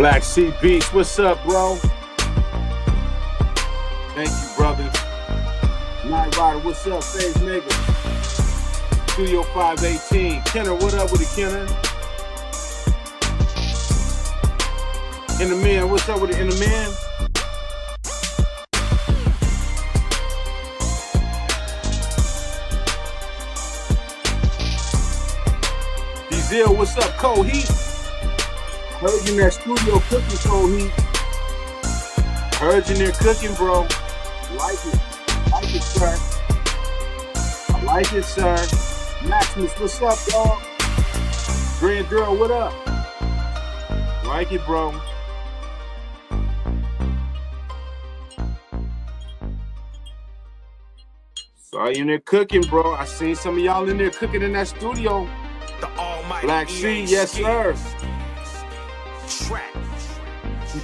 Black Sea Beats, what's up, bro? Thank you, brother. Night Rider, what's up? Phase Nigga. Studio 518. Kenner, what up with it, Kenner? In the Man, what's up with it, In the Man? Diesel, what's up? Cold Heat. Heard you in that studio cooking, Cold Heat. Heard you in there cooking, bro. Like it. Like it, sir. I like it, sir. Maximus, what's up, dog? Grand Girl, what up? Like it, bro. Saw you in there cooking, bro. I seen some of y'all in there cooking in that studio. The almighty Black Sea, yes, sir.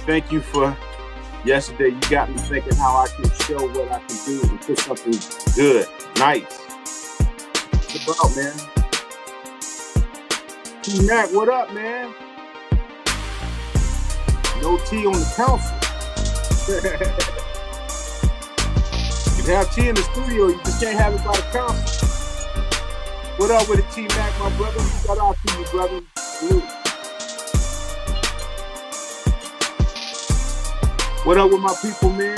Thank you for yesterday. You got me thinking how I can show what I can do and put something good, nice. What's about, man? T-Mac, what up, man? No T on the council. You can have T in the studio, you just can't have it by the council. What up with it, T-Mac, my brother? Shout out to you, brother. Salute. What up with my people, man?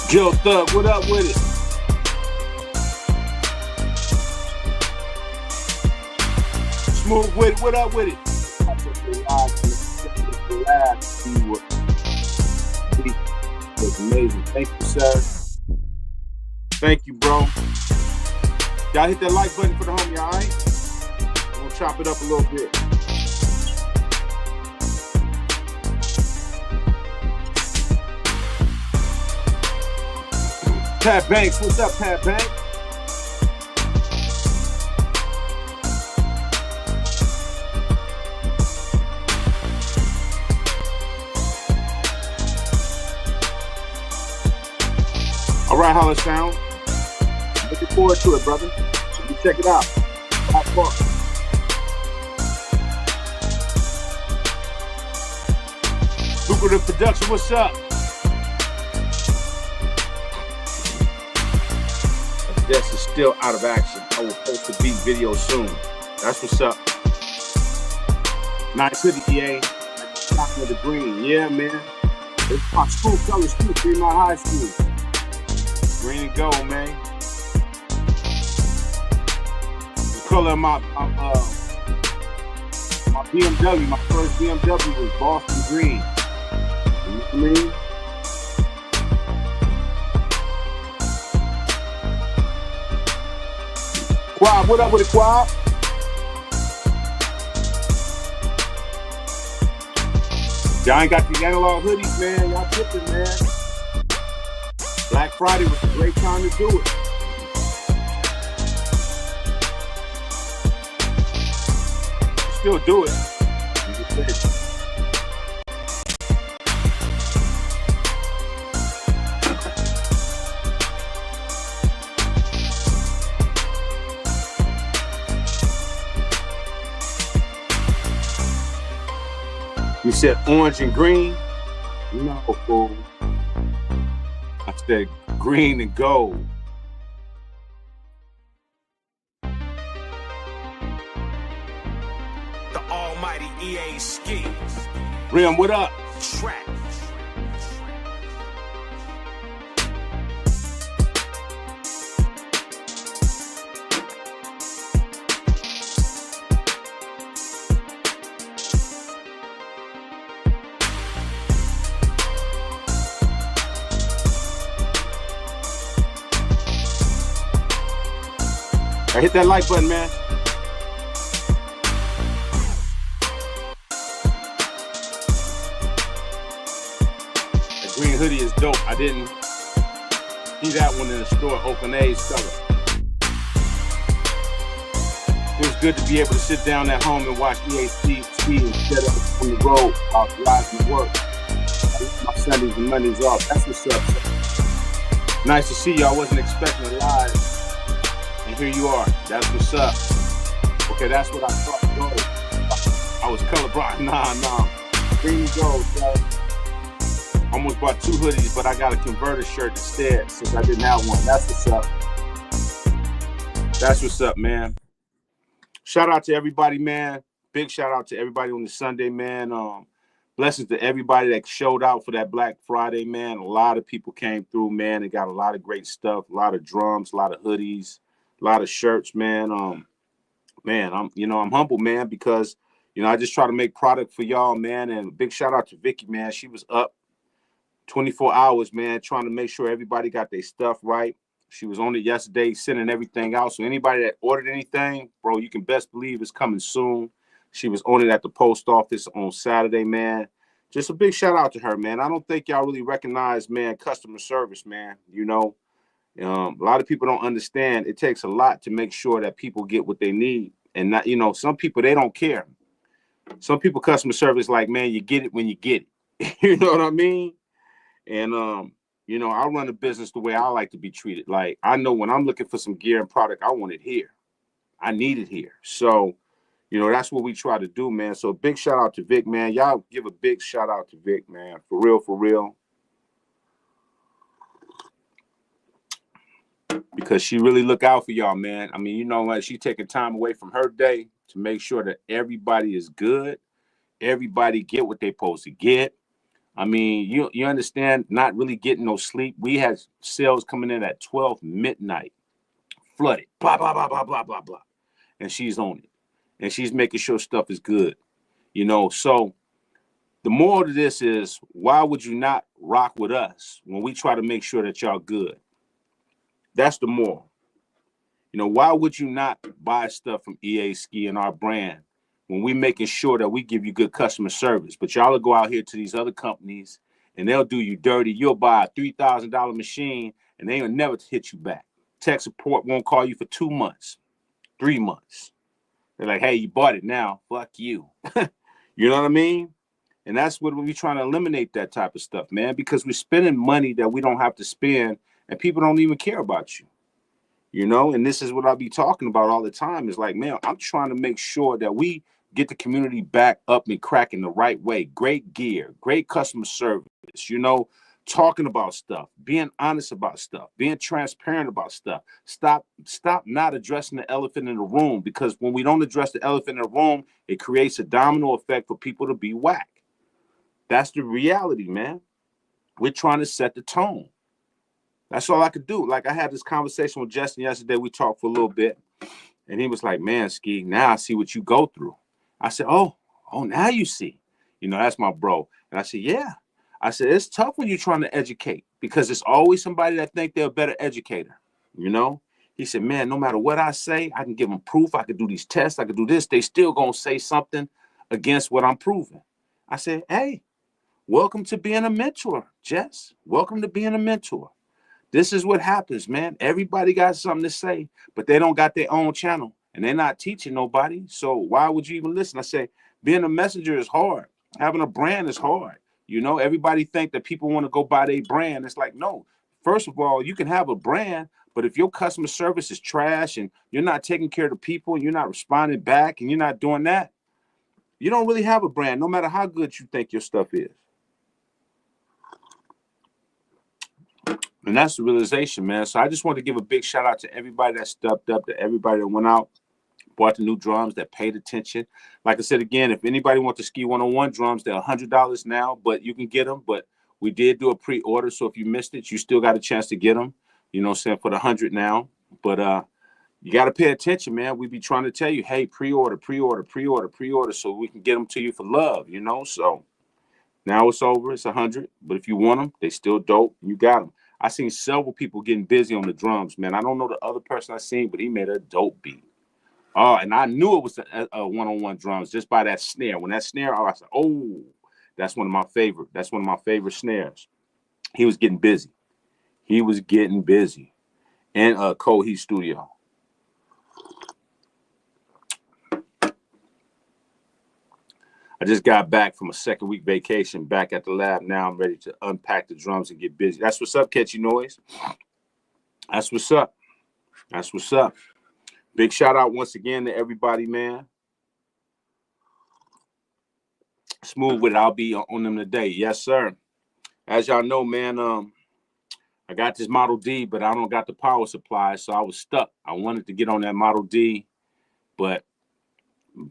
Jill Thug, what up with it? Smooth with it, what up with it? He was amazing. Thank you, sir. Thank you, bro. Y'all hit that like button for the homie, all right? I'm gonna chop it up a little bit. Pat Banks, what's up, Pat Banks? All right, how it sound? Looking forward to it, brother. You check it out. Hot fuck. Lucrative Production, what's up? This is still out of action. I will post the beat video soon. That's what's up. Nice hoodie, EA. Talking with the green. Yeah, man. It's my school colors too. 3 Mile High School. Green and gold, man. The color of my BMW, my first BMW was Boston green. You know what I mean? Quab, what up with it, Quab? Y'all ain't got the analog hoodies, man. Y'all tripping, man. Black Friday was a great time to do it. Still do it. You said orange and green? No, fool. I said green and gold. The almighty EA skis. Rim, what up? Track. Right, hit that like button, man. That green hoodie is dope. I didn't see that one in the store. Open A's color. It was good to be able to sit down at home and watch EA ski instead of on the road while driving to work. I get my Sundays and Mondays off. That's what's up. Nice to see you. I wasn't expecting it live. And here you are. That's what's up. Okay, that's what I thought. No, I was colorblind. Nah. Green and gold, bro. Almost bought 2 hoodies, but I got a converter shirt instead since I didn't have one. That's what's up. That's what's up, man. Shout out to everybody, man. Big shout out to everybody on the Sunday, man. Blessings to everybody that showed out for that Black Friday, man. A lot of people came through, man, and got a lot of great stuff. A lot of drums, a lot of hoodies, a lot of shirts, man. Man, I'm humble, man, because I just try to make product for y'all, man. And big shout out to Vicky, man. She was up 24 hours, man, trying to make sure everybody got their stuff right. She was on it yesterday, sending everything out. So anybody that ordered anything, bro, you can best believe it's coming soon. She was on it at the post office on Saturday, man. Just a big shout out to her, man. I don't think y'all really recognize, man, customer service, man. A lot of people don't understand. It takes a lot to make sure that people get what they need. And not, some people, they don't care. Some people, customer service, like, man, you get it when you get it. You know what I mean? And, I run a business the way I like to be treated. Like, I know when I'm looking for some gear and product, I want it here. I need it here. So, that's what we try to do, man. So big shout out to Vic, man. Y'all give a big shout out to Vic, man. For real. Because she really look out for y'all, man. I mean, she taking time away from her day to make sure that everybody is good. Everybody get what they supposed to get. I mean, you understand, not really getting no sleep. We had sales coming in at 12 midnight, flooded, blah, blah, blah, blah, blah, blah, blah. And she's on it. And she's making sure stuff is good. So the moral of this is, why would you not rock with us when we try to make sure that y'all good? That's the moral. Why would you not buy stuff from EA Ski and our brand when we making sure that we give you good customer service? But y'all will go out here to these other companies and they'll do you dirty. You'll buy a $3,000 machine and they'll never hit you back. Tech support won't call you for 2 months, 3 months. They're like, hey, you bought it now. Fuck you. You know what I mean? And that's what we're trying to eliminate, that type of stuff, man, because we're spending money that we don't have to spend and people don't even care about you. And this is what I'll be talking about all the time. Is like, man, I'm trying to make sure that we get the community back up and cracking the right way. Great gear, great customer service, talking about stuff, being honest about stuff, being transparent about stuff. Stop not addressing the elephant in the room, because when we don't address the elephant in the room, it creates a domino effect for people to be whack. That's the reality, man. We're trying to set the tone. That's all I could do. Like, I had this conversation with Justin yesterday. We talked for a little bit, and he was like, man, Ski, now I see what you go through. I said, oh, now you see. That's my bro. And I said, yeah. I said, it's tough when you're trying to educate, because there's always somebody that think they're a better educator, He said, man, no matter what I say, I can give them proof. I could do these tests. I could do this. They still going to say something against what I'm proving. I said, hey, welcome to being a mentor, Jess. Welcome to being a mentor. This is what happens, man. Everybody got something to say, but they don't got their own channel, and they're not teaching nobody. So why would you even listen? I say, being a messenger is hard. Having a brand is hard. Everybody think that people want to go buy their brand. It's like, no. First of all, you can have a brand, but if your customer service is trash and you're not taking care of the people and you're not responding back and you're not doing that, you don't really have a brand, no matter how good you think your stuff is. And that's the realization, man. So I just want to give a big shout out to everybody that stepped up, to everybody that went out, bought the new drums, that paid attention. Like I said, again, if anybody wants the Ski 101 drums, they're $100 now, but you can get them. But we did do a pre-order, so if you missed it, you still got a chance to get them, for the 100 now. But you got to pay attention, man. We be trying to tell you, hey, pre-order, so we can get them to you for love, So now it's over. It's 100. But if you want them, they still dope. You got them. I seen several people getting busy on the drums, man. I don't know the other person I seen, but he made a dope beat. And I knew it was a one-on-one drums just by that snare. When that snare, I said, oh, that's one of my favorite. That's one of my favorite snares. He was getting busy. And Cold Heat Studio. I just got back from a 2nd-week vacation, back at the lab. Now I'm ready to unpack the drums and get busy. That's what's up, Catchy Noise. That's what's up. That's what's up. Big shout out once again to everybody, man. Smooth with it. I'll be on them today. Yes, sir. As y'all know, man, I got this Model D, but I don't got the power supply, so I was stuck. I wanted to get on that Model D, but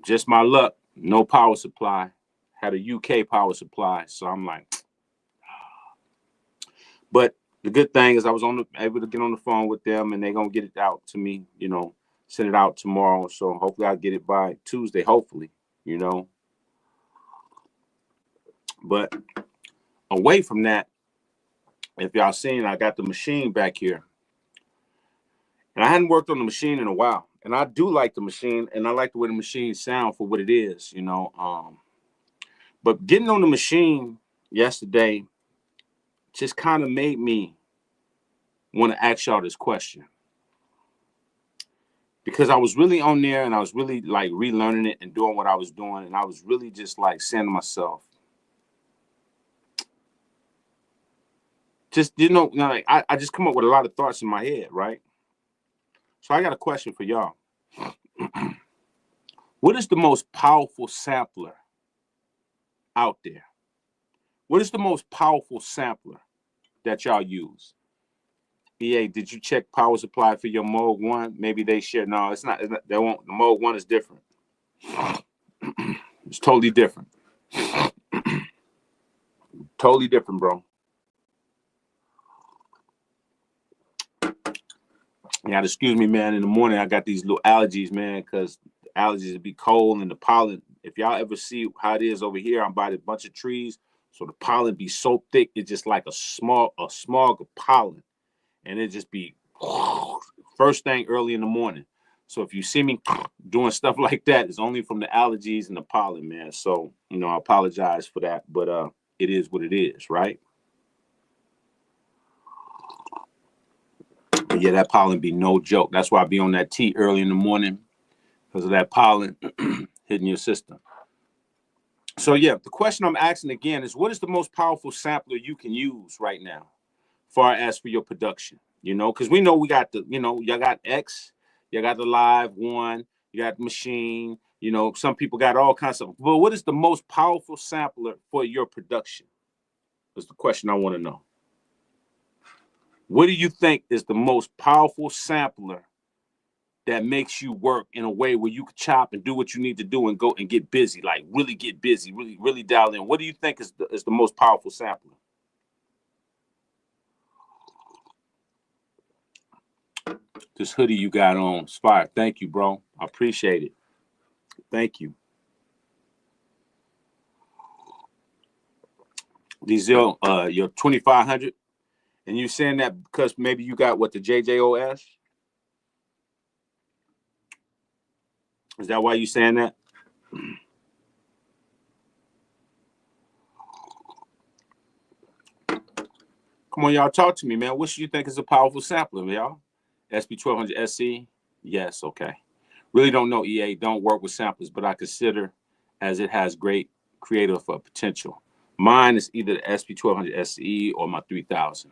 just my luck, no power supply. Had a UK power supply, so I'm like, but the good thing is I was able to get on the phone with them, and they're gonna get it out to me, you know, send it out tomorrow. So hopefully I'll get it by Tuesday, hopefully, you know. But away from that, if y'all seen, I got the machine back here. And I hadn't worked on the machine in a while. And I do like the machine, and I like the way the machine sounds for what it is, you know. But getting on the machine yesterday just kind of made me want to ask y'all this question. Because I was really on there, and I was really like relearning it and doing what I was doing. And I was really just like saying to myself, just, you know, like I just come up with a lot of thoughts in my head, right? So I got a question for y'all. What is the most powerful sampler out there? What is the most powerful sampler that y'all use? EA, did you check power supply for your Moog 1? Maybe they share. No, it's not. They won't. The Moog 1 is different. It's totally different. Totally different, bro. Yeah, excuse me, man. In the morning, I got these little allergies, man, because the allergies would be cold and the pollen. If y'all ever see how it is over here, I'm by a bunch of trees, so the pollen be so thick, it's just like a smog of pollen, and it just be first thing early in the morning. So if you see me doing stuff like that, it's only from the allergies and the pollen, man. So, you know, I apologize for that, but it is what it is, right? But yeah, that pollen be no joke. That's why I be on that tea early in the morning, because of that pollen hitting your system. So yeah, the question I'm asking again is, what is the most powerful sampler you can use right now, far as for your production? You know, because we know we got the, you know, y'all got X, you got the Live 1, you got the machine. You know, some people got all kinds of. But what is the most powerful sampler for your production? That's the question I want to know. What do you think is the most powerful sampler that makes you work in a way where you can chop and do what you need to do and go and get busy, like really get busy, really dial in? What do you think is the most powerful sampler? This hoodie you got on, Spire. Thank you, bro. I appreciate it. Thank you. These your 2500, and you saying that because maybe you got what, the JJOS? Is that why you saying that? Come on, y'all, talk to me, man. What should you think is a powerful sampler, y'all? SB1200 SC? Yes, okay. Really don't know, EA. Don't work with samplers, but I consider as it has great creative potential. Mine is either the SB1200 SE or my 3000.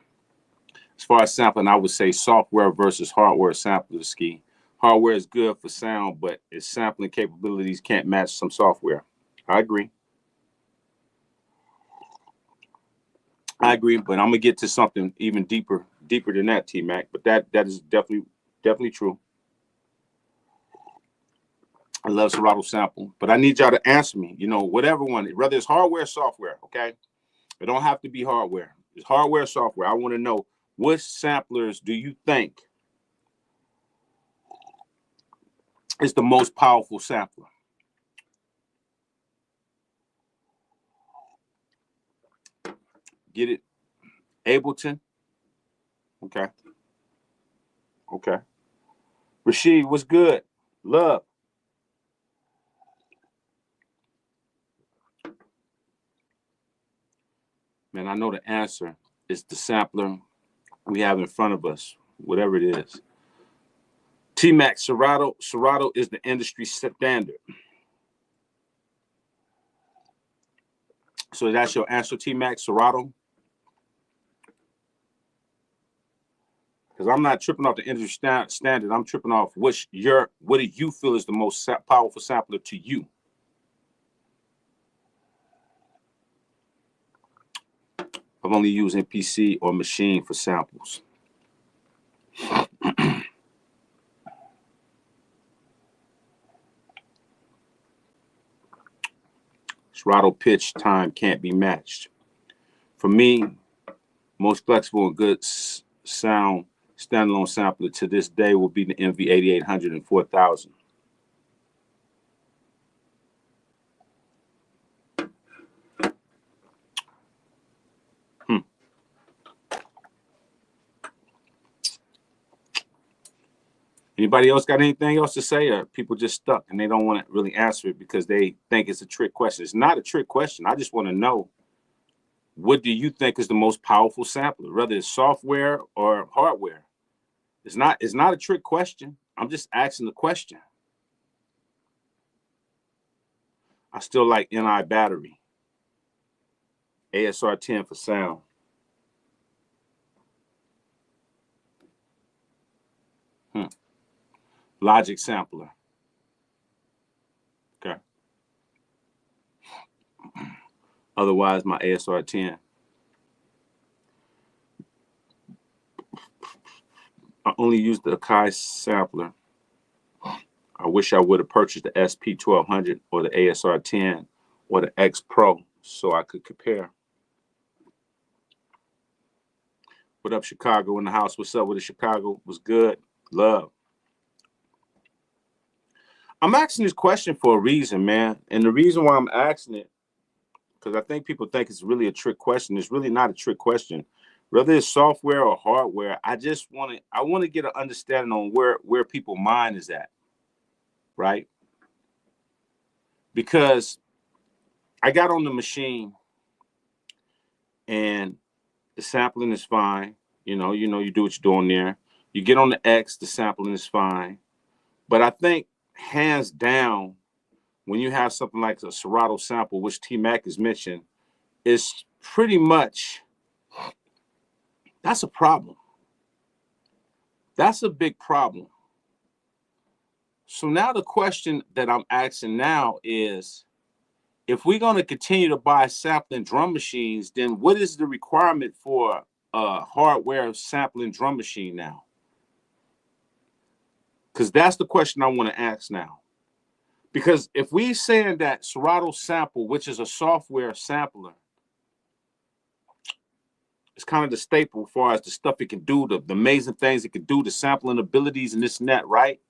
As far as sampling, I would say software versus hardware sampler ski. Hardware is good for sound, but its sampling capabilities can't match some software. I agree. I agree, but I'm gonna get to something even deeper than that, T-Mac. But that is definitely true. I love Serato sample, but I need y'all to answer me. You know, whatever one, whether it's hardware or software, okay? It don't have to be hardware. It's hardware or software. I want to know, what samplers do you think is the most powerful sampler? Get it? Ableton? Okay. Okay. Rashid, what's good? Love. Man, I know the answer is the sampler we have in front of us, whatever it is. T-Mac, Serato is the industry standard. So that's your answer, T-Mac, Serato? Because I'm not tripping off the industry standard. I'm tripping off what do you feel is the most powerful sampler to you? I've only used MPC or machine for samples. Serato pitch time can't be matched. For me, most flexible and good sound standalone sampler to this day will be the MV8800 and 4000. Anybody else got anything else to say, or people just stuck and they don't want to really answer it because they think it's a trick question? It's not a trick question. I just want to know, what do you think is the most powerful sampler, whether it's software or hardware? It's not a trick question. I'm just asking the question. I still like NI battery. ASR 10 for sound. Logic sampler. Okay. Otherwise, my ASR 10. I only used the Akai sampler. I wish I would have purchased the SP1200 or the ASR 10 or the X Pro so I could compare. What up, Chicago in the house? What's up with the Chicago? Was good. Love. I'm asking this question for a reason, man. And the reason why I'm asking it, because I think people think it's really a trick question. It's really not a trick question. Whether it's software or hardware, I want to get an understanding on where people's mind is at, right? Because I got on the machine and the sampling is fine. You do what you're doing there. You get on the X, the sampling is fine. But I think hands down, when you have something like a Serato sample, which T-Mac has mentioned, is pretty much, that's a problem. That's a big problem. So now the question that I'm asking now is, if we're going to continue to buy sampling drum machines, then what is the requirement for a hardware sampling drum machine now? Because that's the question I want to ask now. Because if we're saying that Serato sample, which is a software sampler, it's kind of the staple as far as the stuff it can do, the amazing things it can do, the sampling abilities and this and that, right?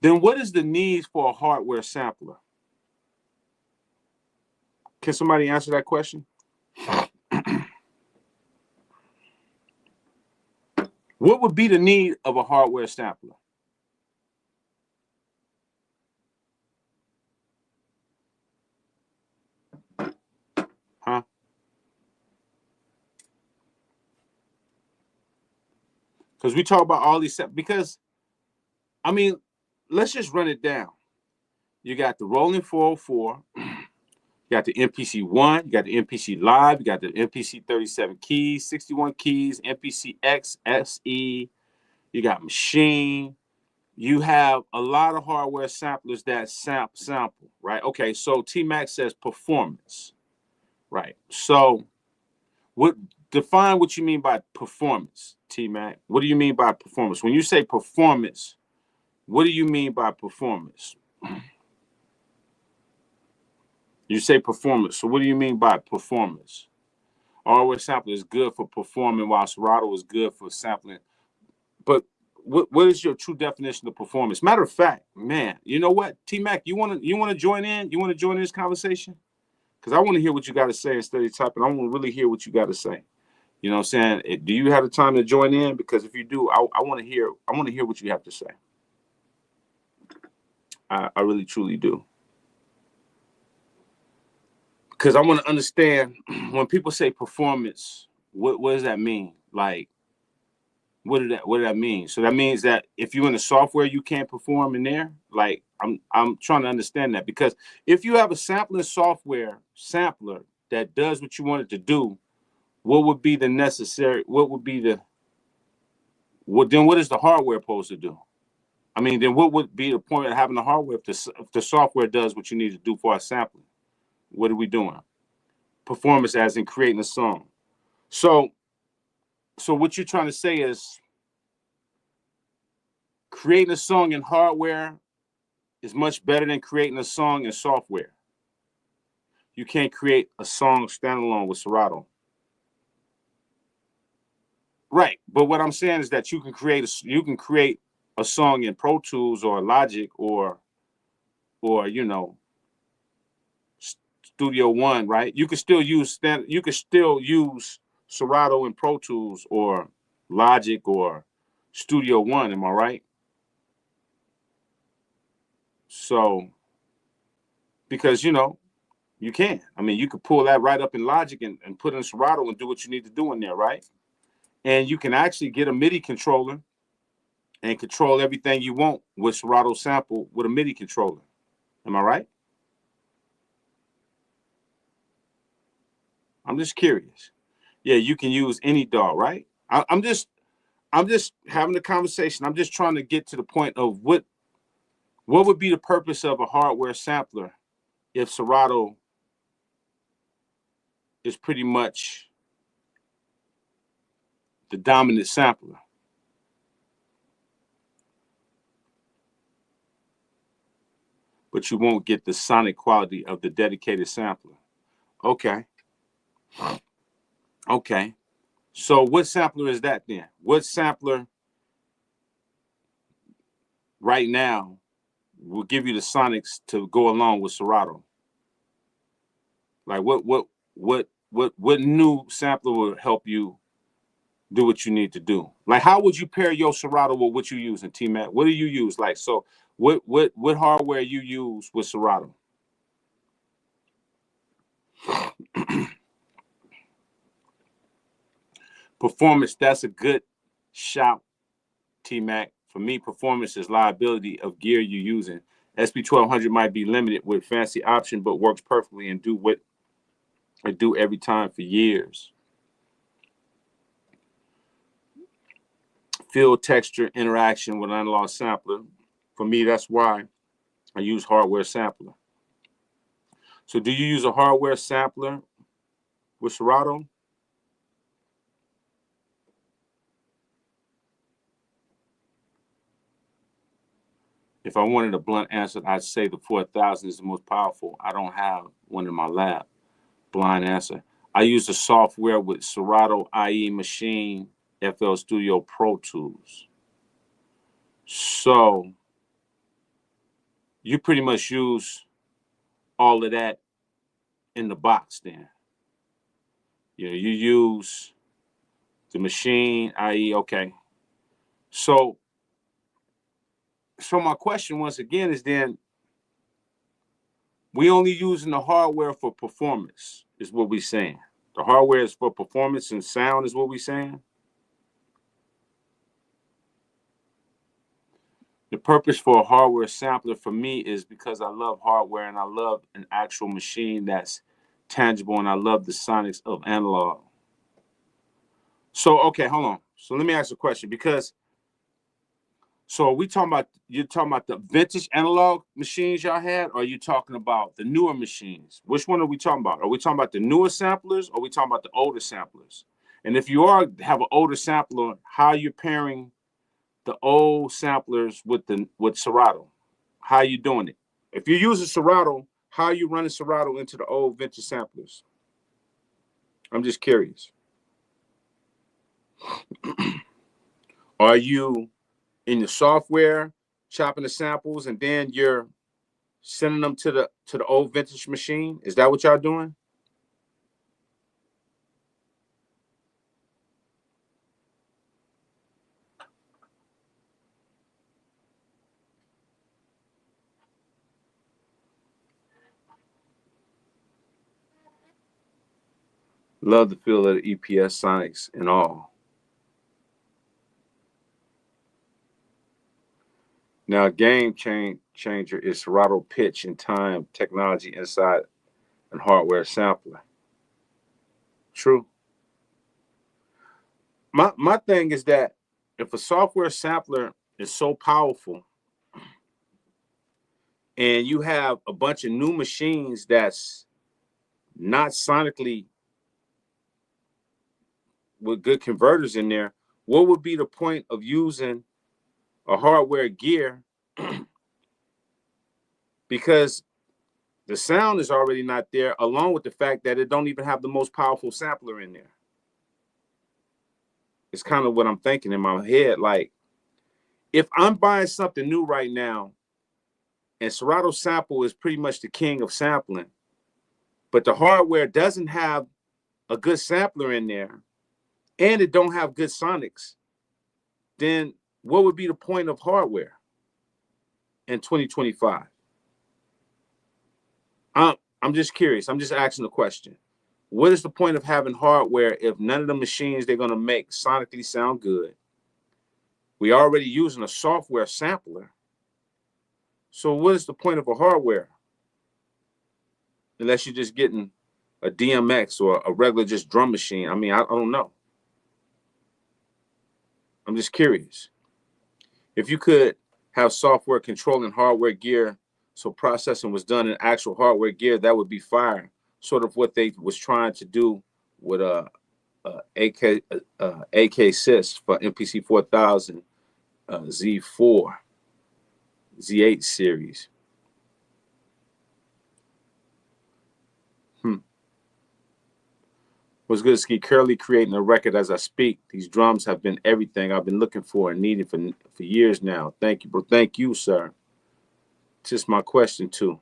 Then what is the need for a hardware sampler? Can somebody answer that question? What would be the need of a hardware sampler? Huh? Because we talk about all these, because, I mean, let's just run it down. You got the Rolling 404, you got the MPC-1, you got the MPC Live, you got the MPC 37 keys, 61 keys, MPC X, SE, you got Machine. You have a lot of hardware samplers that sample, right? Okay, so T-Mac says performance, right? So define what you mean by performance, T-Mac. What do you mean by performance? When you say performance, what do you mean by performance? You say performance. So what do you mean by performance? Hardware sampler is good for performing, while Serato is good for sampling. But what is your true definition of performance? Matter of fact, man, you know what, T-Mac, you want to join in? You want to join in this conversation? Because I want to hear what you got to say instead of typing. I want to really hear what you got to say. You know what I'm saying? Do you have the time to join in? Because if you do, I want to hear what you have to say. I really truly do. Because I want to understand, when people say performance, what does that mean? Like, what did that mean? So that means that if you're in the software, you can't perform in there? Like, I'm trying to understand that, because if you have a sampling sampler that does what you want it to do, what would be the necessary? What would be the then what is the hardware supposed to do? I mean, then what would be the point of having the hardware if the software does what you need to do for our sampling? What are we doing? Performance, as in creating a song. So what you're trying to say is creating a song in hardware is much better than creating a song in software. You can't create a song standalone with Serato. Right, but what I'm saying is that you can create a song in Pro Tools or Logic or Studio One, right? You can still use Serato in Pro Tools or Logic or Studio One. Am I right? So because you can. I mean, you could pull that right up in Logic and put in Serato and do what you need to do in there, right? And you can actually get a MIDI controller and control everything you want with Serato sample with a MIDI controller. Am I right? I'm just curious. Yeah, you can use any DAW, right? I'm just having a conversation. I'm just trying to get to the point of what would be the purpose of a hardware sampler if Serato is pretty much the dominant sampler. But you won't get the sonic quality of the dedicated sampler. Okay. Okay. So what sampler is that then? What sampler right now will give you the sonics to go along with Serato? Like what new sampler will help you do what you need to do? Like, how would you pair your Serato with what you use in T-Mac? What do you use? Like, so what hardware you use with Serato? Performance, that's a good shout, T-Mac. For me, performance is liability of gear you're using. SP1200 might be limited with fancy option, but works perfectly and do what it do every time for years. Feel, texture, interaction with analog sampler. For me, that's why I use hardware sampler. So do you use a hardware sampler with Serato? If I wanted a blunt answer, I'd say the 4000 is the most powerful. I don't have one in my lab. Blind answer. I use the software with Serato, IE Machine, FL Studio, Pro Tools. So you pretty much use all of that in the box then. You use the machine, IE, okay. So my question once again is then, we only using the hardware for performance is what we're saying. The hardware is for performance and sound is what we're saying. The purpose for a hardware sampler for me is because I love hardware and I love an actual machine that's tangible and I love the sonics of analog. So, okay, hold on. So let me ask a question, because so are we talking about, you're talking about the vintage analog machines y'all had, or are you talking about the newer machines? Which one are we talking about? Are we talking about the newer samplers, or are we talking about the older samplers? And if you have an older sampler, how are you pairing the old samplers with Serato? How are you doing it? If you're using Serato, how are you running Serato into the old vintage samplers? I'm just curious. Are you in the software chopping the samples and then you're sending them to the old vintage machine? Is that what y'all doing? Love the feel of the EPS sonics and all. Now, a changer is Serato pitch and time technology inside and hardware sampler. True. My thing is that if a software sampler is so powerful and you have a bunch of new machines that's not sonically with good converters in there, what would be the point of using a hardware gear? Because the sound is already not there, along with the fact that it don't even have the most powerful sampler in there. It's kind of what I'm thinking in my head. Like, if I'm buying something new right now, and Serato Sample is pretty much the king of sampling, but the hardware doesn't have a good sampler in there, and it don't have good sonics, then what would be the point of hardware in 2025? I'm just curious. I'm just asking the question. What is the point of having hardware if none of the machines they're going to make sonically sound good? We already using a software sampler. So what is the point of a hardware? Unless you're just getting a DMX or a regular just drum machine. I mean, I don't know. I'm just curious. If you could have software controlling hardware gear so processing was done in actual hardware gear, that would be fire. Sort of what they was trying to do with AK Sys for MPC 4000 Z4 Z8 series. What's good, Ski? Currently creating a record as I speak. These drums have been everything I've been looking for and needing for years now. Thank you, bro. Thank you, sir. Just my question too.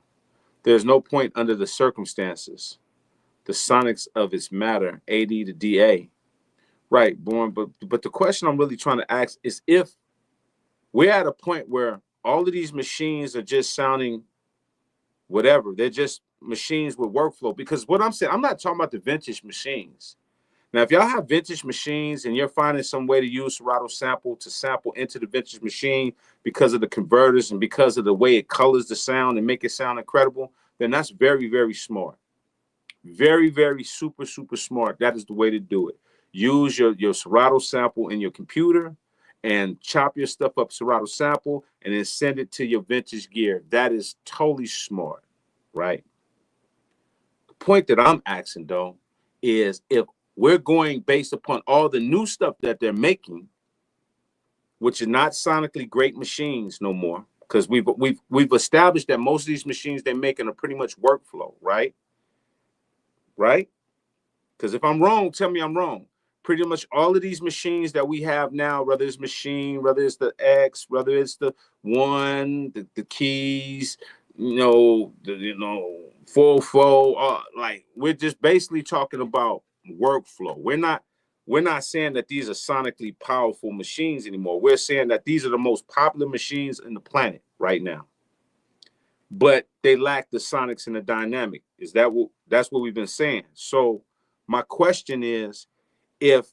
There's no point under the circumstances. The sonics of its matter, AD to DA. Right, Born. But the question I'm really trying to ask is if we're at a point where all of these machines are just sounding whatever. They're just machines with workflow. Because what I'm saying, I'm not talking about the vintage machines. Now, if y'all have vintage machines and you're finding some way to use Serato Sample to sample into the vintage machine because of the converters and because of the way it colors the sound and make it sound incredible, then that's very, very smart. Very, very super, super smart. That is the way to do it. Use your Serato Sample in your computer and chop your stuff up Serato Sample and then send it to your vintage gear. That is totally smart, right? The point that I'm asking, though, is if we're going based upon all the new stuff that they're making, which are not sonically great machines no more, because we've established that most of these machines they're making are pretty much workflow, right? Right? Because if I'm wrong, tell me I'm wrong. Pretty much all of these machines that we have now, whether it's machine, whether it's the X, whether it's the one, the keys, the 404, like we're just basically talking about workflow. We're not saying that these are sonically powerful machines anymore. We're saying that these are the most popular machines in the planet right now. But they lack the sonics and the dynamic. That's what we've been saying. So my question is, if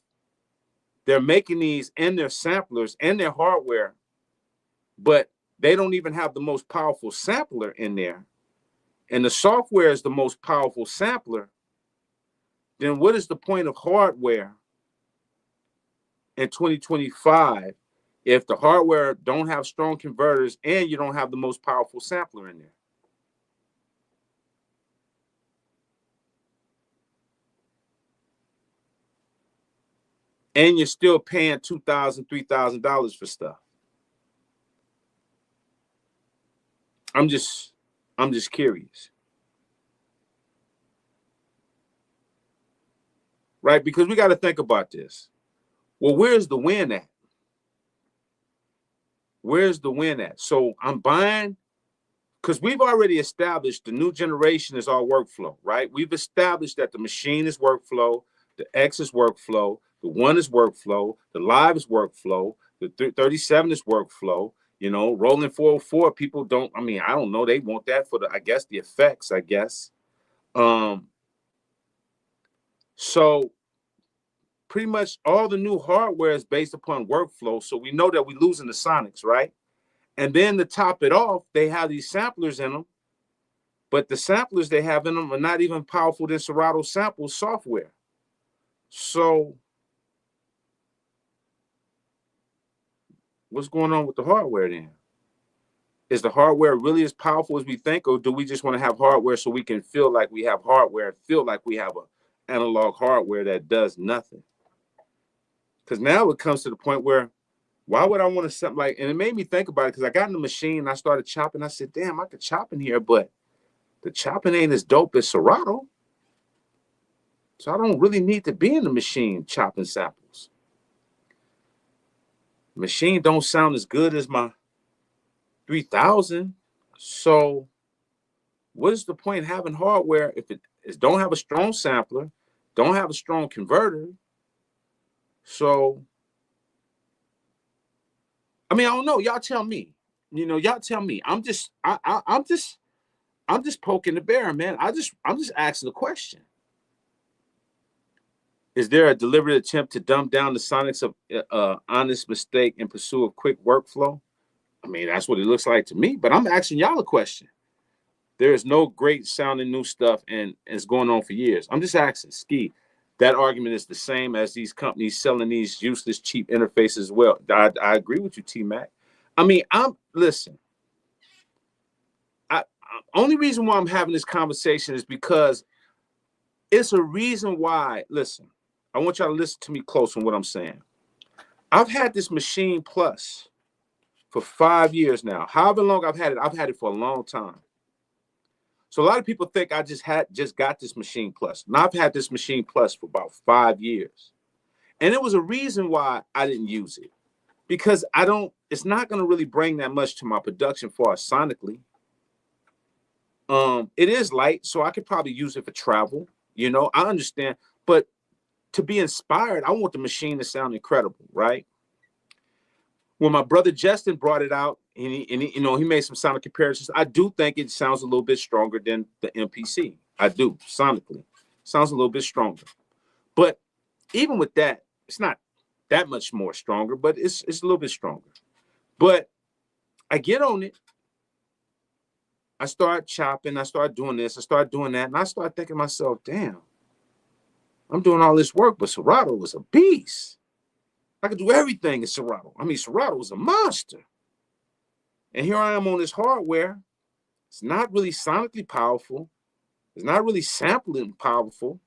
they're making these and their samplers and their hardware, but they don't even have the most powerful sampler in there, and the software is the most powerful sampler, then what is the point of hardware in 2025 if the hardware don't have strong converters and you don't have the most powerful sampler in there? And you're still paying $2,000, $3,000 for stuff. I'm just curious. Right? Because we got to think about this. Well, where's the win at? Where's the win at? So I'm buying, because we've already established the new generation is all workflow, right? We've established that the machine is workflow, the X is workflow, the one is workflow, the live is workflow, the 37 is workflow. Rolling 404, people don't, I don't know, they want that for the effects, I guess. So pretty much all the new hardware is based upon workflow. So we know that we're losing the sonics, right? And then to top it off, they have these samplers in them, but the samplers they have in them are not even powerful than Serato sample software. So what's going on with the hardware then? Is the hardware really as powerful as we think, or do we just want to have hardware so we can feel like we have hardware and feel like we have an analog hardware that does nothing? Because now it comes to the point where, why would I want to something like, and it made me think about it because I got in the machine and I started chopping. I said, damn, I could chop in here, but the chopping ain't as dope as Serato. So I don't really need to be in the machine chopping samples. Machine don't sound as good as my 3000. So what is the point in having hardware if it don't have a strong sampler, don't have a strong converter? So, I mean, I don't know. Y'all tell me. Y'all tell me. I'm just poking the bear, man. I'm just asking the question. Is there a deliberate attempt to dumb down the sonics of honest mistake in pursuit of quick workflow? I mean, that's what it looks like to me, but I'm asking y'all a question. There is no great sounding new stuff, and it's going on for years. I'm just asking, Ski, that argument is the same as these companies selling these useless, cheap interfaces as well. I agree with you, T-Mac. I mean, listen, only reason why I'm having this conversation is because it's a reason why, listen, I want y'all to listen to me close on what I'm saying. I've had this Machine Plus for 5 years now. However long I've had it for a long time. So a lot of people think I just got this Machine Plus. And I've had this Machine Plus for about 5 years. And it was a reason why I didn't use it. Because it's not going to really bring that much to my production for us sonically. It is light, so I could probably use it for travel. I understand. But to be inspired, I want the machine to sound incredible, right? When my brother Justin brought it out, and he made some sonic comparisons, I do think it sounds a little bit stronger than the MPC. I do, sonically. Sounds a little bit stronger. But even with that, it's not that much more stronger, but it's a little bit stronger. But I get on it. I start chopping. I start doing this. I start doing that. And I start thinking to myself, damn, I'm doing all this work, but Serato was a beast. I could do everything in Serato. I mean, Serato was a monster. And here I am on this hardware. It's not really sonically powerful. It's not really sampling powerful.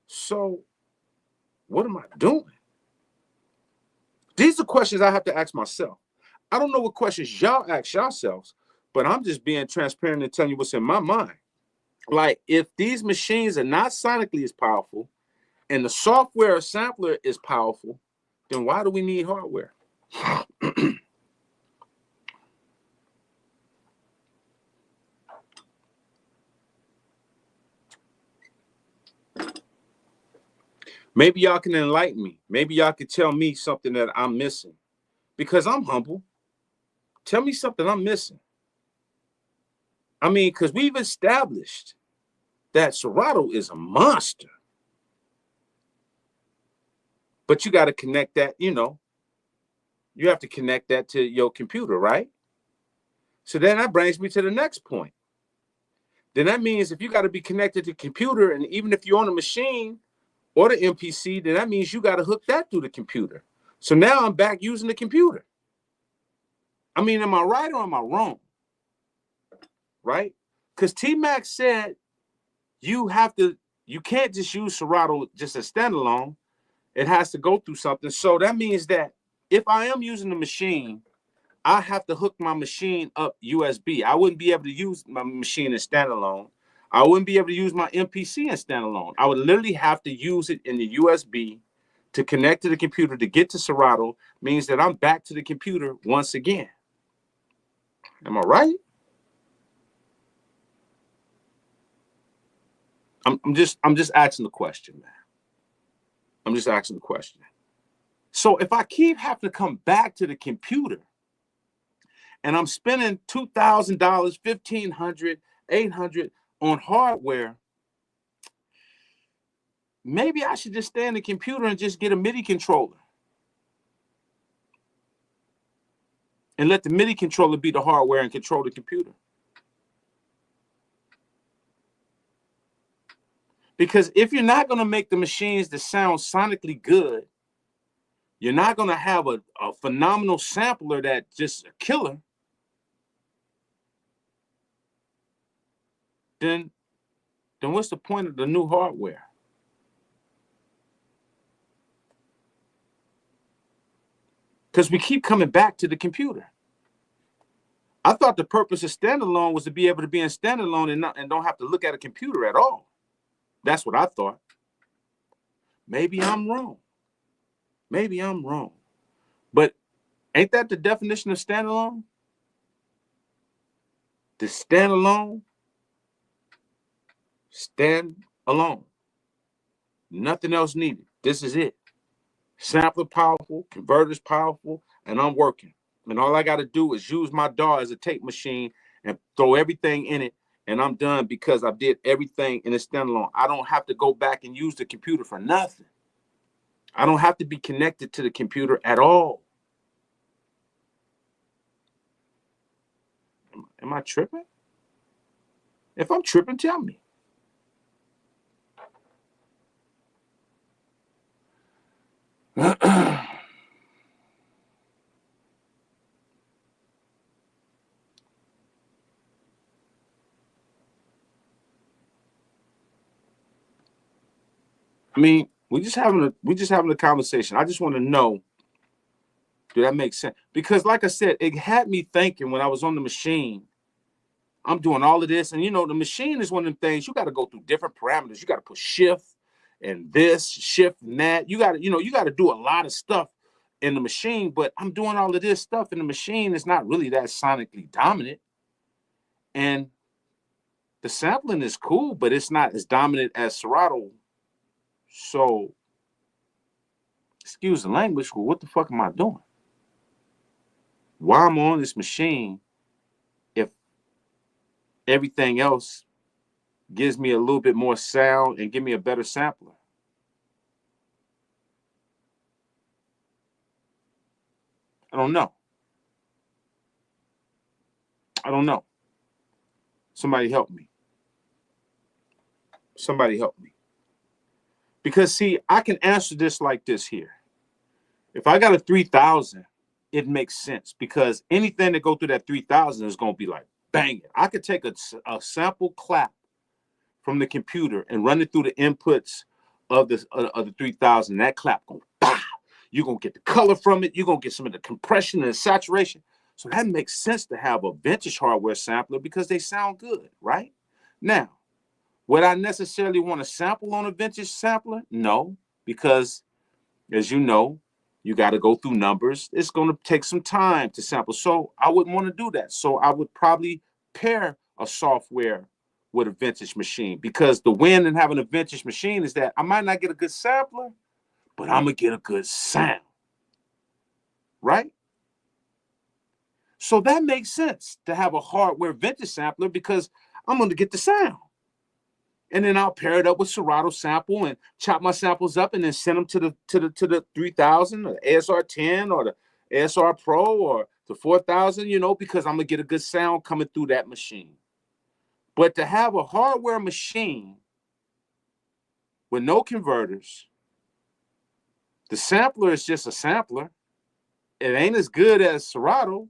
So what am I doing? These are questions I have to ask myself. I don't know what questions y'all ask yourselves, but I'm just being transparent and telling you what's in my mind. Like, if these machines are not sonically as powerful and the software or sampler is powerful, then why do we need hardware? Maybe y'all can enlighten me. Maybe y'all can tell me something that I'm missing, because I'm humble. Tell me something I'm missing. I mean, because we've established that Serato is a monster. But you got to connect that, you have to connect that to your computer, right? So then that brings me to the next point. Then that means if you got to be connected to the computer, and even if you're on a machine or the MPC, then that means you got to hook that through the computer. So now I'm back using the computer. I mean, am I right or am I wrong? Right? Because T-Mac said you can't just use Serato just as standalone. It has to go through something. So that means that if I am using the machine, I have to hook my machine up USB. I wouldn't be able to use my machine in standalone. I wouldn't be able to use my MPC in standalone. I would literally have to use it in the USB to connect to the computer to get to Serato. Means that I'm back to the computer once again. Am I right? I'm just asking the question, man. I'm just asking the question. So if I keep having to come back to the computer and I'm spending $2,000, $1,500, $800 on hardware, maybe I should just stay in the computer and just get a MIDI controller. and let the MIDI controller be the hardware and control the computer. Because if you're not going to make the machines that sound sonically good, you're not going to have a phenomenal sampler that's just a killer, then what's the point of the new hardware? Because we keep coming back to the computer. I thought the purpose of Standalone was to be able to be in Standalone and don't have to look at a computer at all. That's what I thought. Maybe I'm wrong. Maybe I'm wrong. But ain't that the definition of Standalone? To stand alone, stand alone. Nothing else needed. This is it. Sampler powerful, converters powerful, and I'm working. And all I got to do is use my DAW as a tape machine and throw everything in it, and I'm done because I did everything in a standalone. I don't have to go back and use the computer for nothing. I don't have to be connected to the computer at all. Am I tripping? If I'm tripping, tell me. I mean, we just having a conversation. I just want to know, do that make sense? Because like I said, it had me thinking when I was on the machine, I'm doing all of this. And, the machine is one of them things you got to go through different parameters. You got to put shift and this, shift and that. You got to do a lot of stuff in the machine. But I'm doing all of this stuff in the machine. It's not really that sonically dominant. And the sampling is cool, but it's not as dominant as Serato. So, excuse the language, well, what the fuck am I doing? Why am I on this machine if everything else gives me a little bit more sound and give me a better sampler? I don't know. Somebody help me. Because, see, I can answer this like this here. If I got a 3000, it makes sense because anything that go through that 3000 is going to be like banging. I could take a sample clap from the computer and run it through the inputs of the 3000. That clap going, bah! You're going to get the color from it. You're going to get some of the compression and saturation. So that makes sense to have a vintage hardware sampler because they sound good, right? Now, would I necessarily want to sample on a vintage sampler? No, because as you know, you got to go through numbers. It's going to take some time to sample. So I wouldn't want to do that. So I would probably pair a software with a vintage machine because the win in having a vintage machine is that I might not get a good sampler, but I'm going to get a good sound. Right? So that makes sense to have a hardware vintage sampler because I'm going to get the sound. And then I'll pair it up with Serato sample and chop my samples up and then send them to the 3000 or the ASR 10 or the ASR Pro or the 4000, because I'm gonna get a good sound coming through that machine. But to have a hardware machine with no converters, the sampler is just a sampler. It ain't as good as Serato.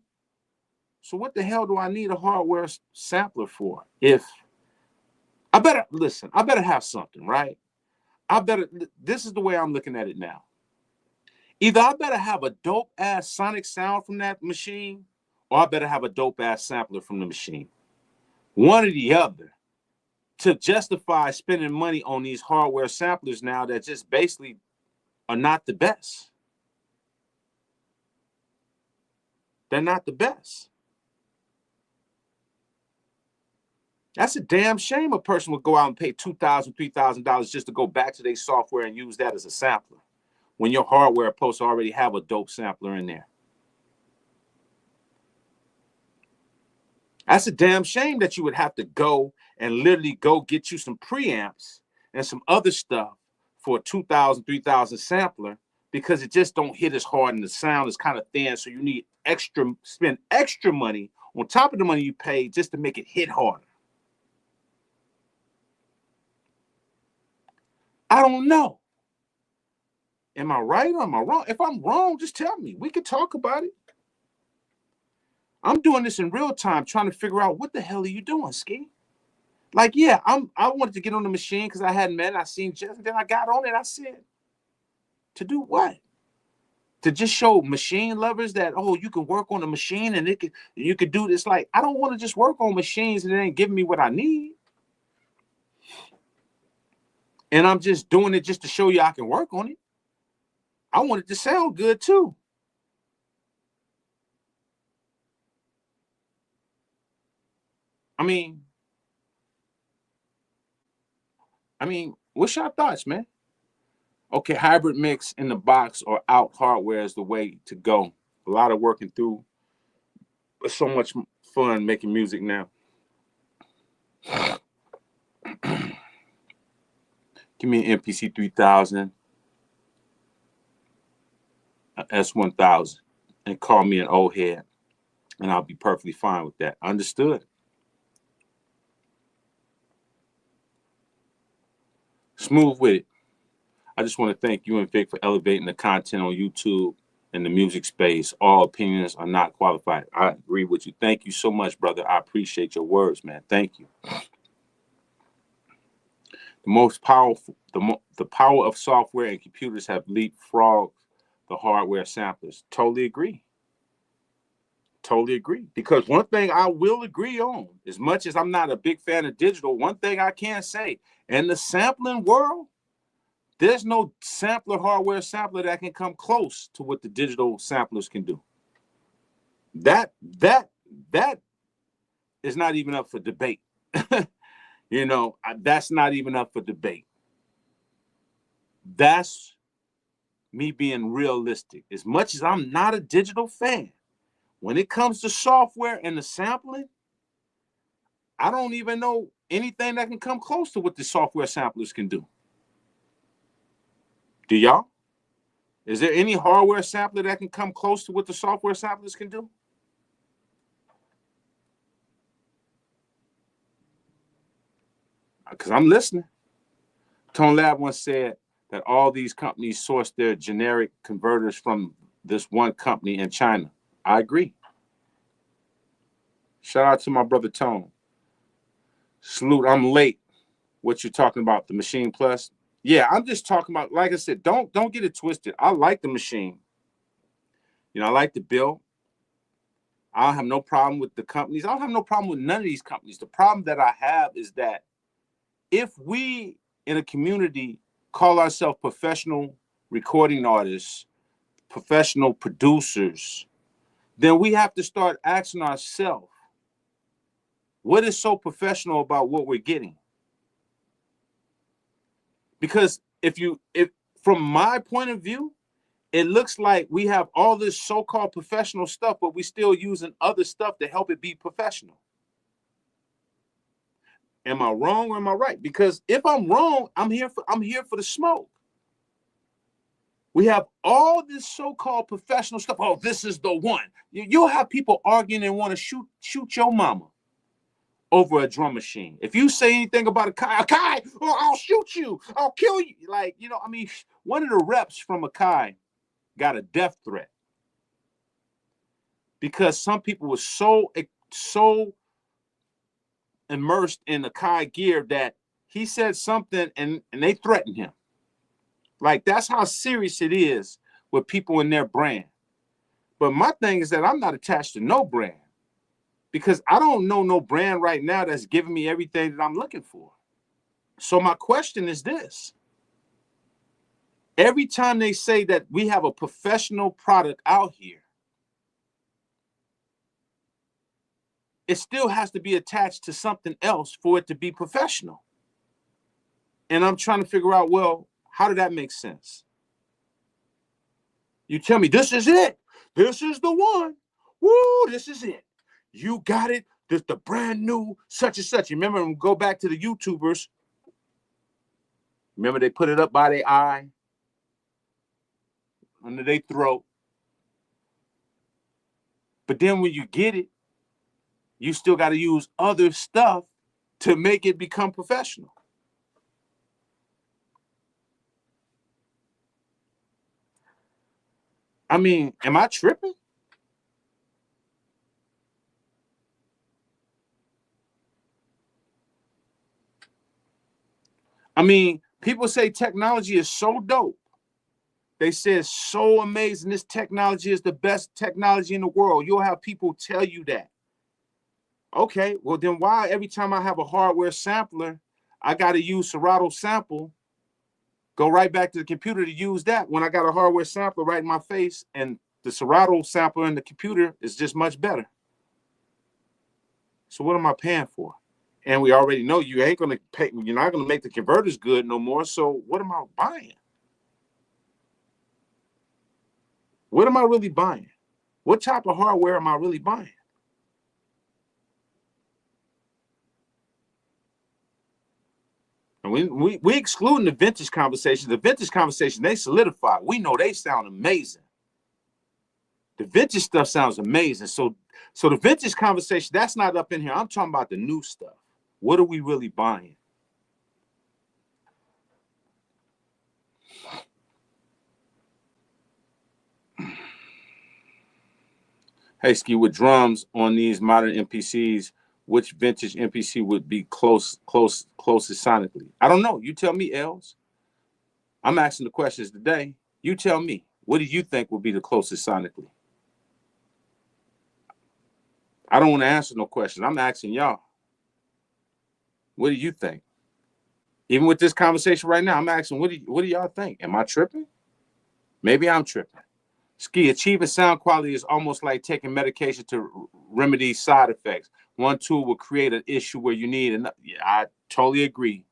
So what the hell do I need a hardware sampler for? If I better have something, right? This is the way I'm looking at it now. Either I better have a dope ass sonic sound from that machine, or I better have a dope ass sampler from the machine. One or the other to justify spending money on these hardware samplers now that just basically are not the best. They're not the best. That's a damn shame a person would go out and pay $2,000, $3,000 just to go back to their software and use that as a sampler when your hardware is supposed to already have a dope sampler in there. That's a damn shame that you would have to go and literally go get you some preamps and some other stuff for a $2,000, $3,000 sampler because it just don't hit as hard and the sound is kind of thin. So you need spend extra money on top of the money you pay just to make it hit harder. I don't know. Am I right or am I wrong? If I'm wrong, just tell me. We can talk about it. I'm doing this in real time, trying to figure out what the hell are you doing, Ski? Like, yeah, I wanted to get on the machine because I hadn't met it. I seen Jeff, and then I got on it. I said, to do what? To just show machine lovers that, oh, you can work on a machine and you could do this. Like, I don't want to just work on machines and it ain't giving me what I need. And I'm just doing it just to show you I can work on it. I want it to sound good too. I mean, what's your thoughts, man? Okay, hybrid mix in the box or out hardware is the way to go. A lot of working through, but so much fun making music now. Give me an MPC 3000, an S1000, and call me an old head, and I'll be perfectly fine with that. Understood. Smooth with it. I just want to thank you and Vic for elevating the content on YouTube and the music space. All opinions are not qualified. I agree with you. Thank you so much, brother. I appreciate your words, man. Thank you. The most powerful, the power of software and computers have leapfrogged the hardware samplers. Totally agree. Totally agree. Because one thing I will agree on, as much as I'm not a big fan of digital, one thing I can say, in the sampling world, there's no hardware sampler that can come close to what the digital samplers can do. That is not even up for debate. You know, that's not even up for debate. That's me being realistic. As much as I'm not a digital fan, when it comes to software and the sampling, I don't even know anything that can come close to what the software samplers can do. Do y'all? Is there any hardware sampler that can come close to what the software samplers can do? Because I'm listening. Tone Lab once said that all these companies source their generic converters from this one company in China. I agree. Shout out to my brother Tone. Salute, I'm late. What you're talking about, the Machine Plus? Yeah, I'm just talking about, like I said, don't get it twisted. I like the machine. You know, I like the bill. I don't have no problem with the companies. I don't have no problem with none of these companies. The problem that I have is that if we in a community call ourselves professional recording artists, professional producers, then we have to start asking ourselves, what is so professional about what we're getting? Because if from my point of view, it looks like we have all this so-called professional stuff, but we're still using other stuff to help it be professional. Am I wrong or am I right? Because if I'm wrong, I'm here for the smoke. We have all this so-called professional stuff. Oh, this is the one. You'll have people arguing and want to shoot your mama over a drum machine. If you say anything about a Kai, oh, I'll shoot you. I'll kill you. Like, you know, I mean, one of the reps from a Kai got a death threat because some people were so immersed in the Kai gear that he said something and they threatened him. Like, that's how serious it is with people in their brand. But my thing is that I'm not attached to no brand because I don't know no brand right now that's giving me everything that I'm looking for. So my question is this. Every time they say that we have a professional product out here, it still has to be attached to something else for it to be professional. And I'm trying to figure out, well, how did that make sense? You tell me, this is it. This is the one. Woo, this is it. You got it. This the brand new such and such. You remember, we go back to the YouTubers. Remember, they put it up by their eye. under their throat. But then when you get it, you still got to use other stuff to make it become professional. I mean, am I tripping? I mean, people say technology is so dope. They say it's so amazing. This technology is the best technology in the world. You'll have people tell you that. Okay, well then why every time I have a hardware sampler, I got to use Serato sample, go right back to the computer to use that when I got a hardware sampler right in my face, and the Serato sampler in the computer is just much better. So what am I paying for? And we already know you ain't gonna pay, you're not gonna make the converters good no more. So what am I buying? What am I really buying? What type of hardware am I really buying? And we excluding the vintage conversation. The vintage conversation, they solidify. We know they sound amazing. The vintage stuff sounds amazing. So the vintage conversation, that's not up in here. I'm talking about the new stuff. What are we really buying? Hey, Ski, with drums on these modern MPCs, which vintage MPC would be closest sonically? I don't know. You tell me, Els. I'm asking the questions today. You tell me. What do you think would be the closest sonically? I don't want to answer no questions. I'm asking y'all. What do you think? Even with this conversation right now, I'm asking, what do y'all think? Am I tripping? Maybe I'm tripping. Ski, achieving sound quality is almost like taking medication to remedy side effects. One tool will create an issue where you need another. Yeah, I totally agree.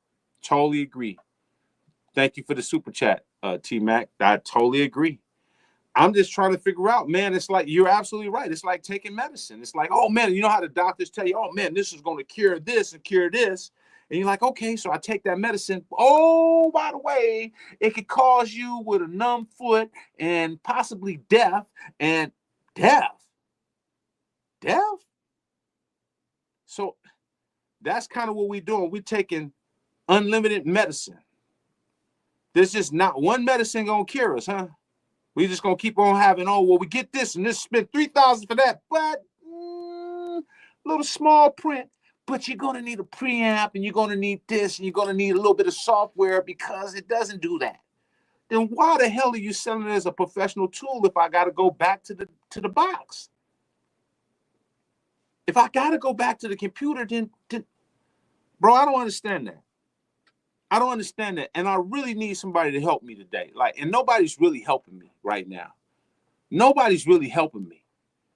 Totally agree. Thank you for the super chat, T-Mac. I totally agree. I'm just trying to figure out, man, it's like, you're absolutely right. It's like taking medicine. It's like, oh, man, you know how the doctors tell you, oh, man, this is going to cure this and cure this. And you're like, okay, so I take that medicine. Oh, by the way, it could cause you with a numb foot and possibly death. And death? So that's kind of what we're doing. We're taking unlimited medicine. There's just not one medicine going to cure us, huh? We just going to keep on having, oh, well, we get this and this, spend $3,000 for that. But little small print. But you're going to need a preamp and you're going to need this and you're going to need a little bit of software because it doesn't do that. Then why the hell are you selling it as a professional tool if I got to go back to the box? If I got to go back to the computer, then bro, I don't understand that. I don't understand that. And I really need somebody to help me today. And nobody's really helping me right now. Nobody's really helping me.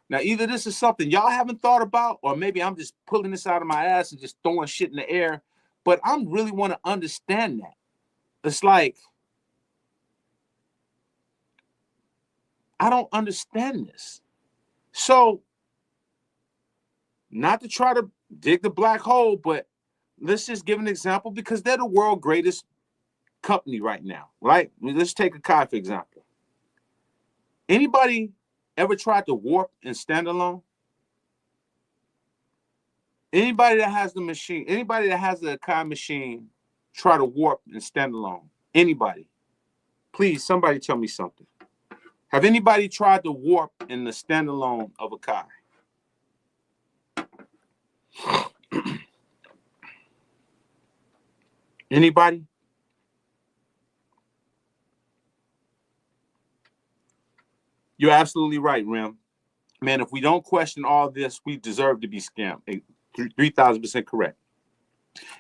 Now, either this is something y'all haven't thought about, or maybe I'm just pulling this out of my ass and just throwing shit in the air. But I really want to understand that. It's like, I don't understand this. So, not to try to dig the black hole, but let's just give an example because they're the world's greatest company right now, right? Let's take Akai, for example. Anybody ever tried to warp in Standalone? Anybody that has the machine, anybody that has the Akai machine, try to warp in Standalone? Anybody? Please, somebody tell me something. Have anybody tried to warp in the Standalone of Akai? Anybody? You're absolutely right, Rim. Man, if we don't question all this, we deserve to be scammed. 3,000% correct.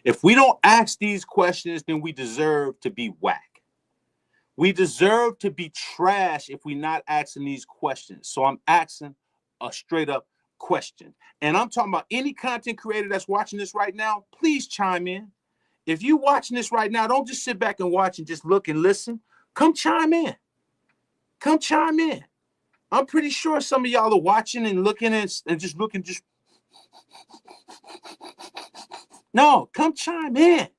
If we don't ask these questions, then we deserve to be whack. We deserve to be trash if we're not asking these questions. So I'm asking a straight up question. And I'm talking about any content creator that's watching this right now, please chime in. If you're watching this right now, don't just sit back and watch and just look and listen. Come chime in. Come chime in. I'm pretty sure some of y'all are watching and looking and just looking, just. No, come chime in.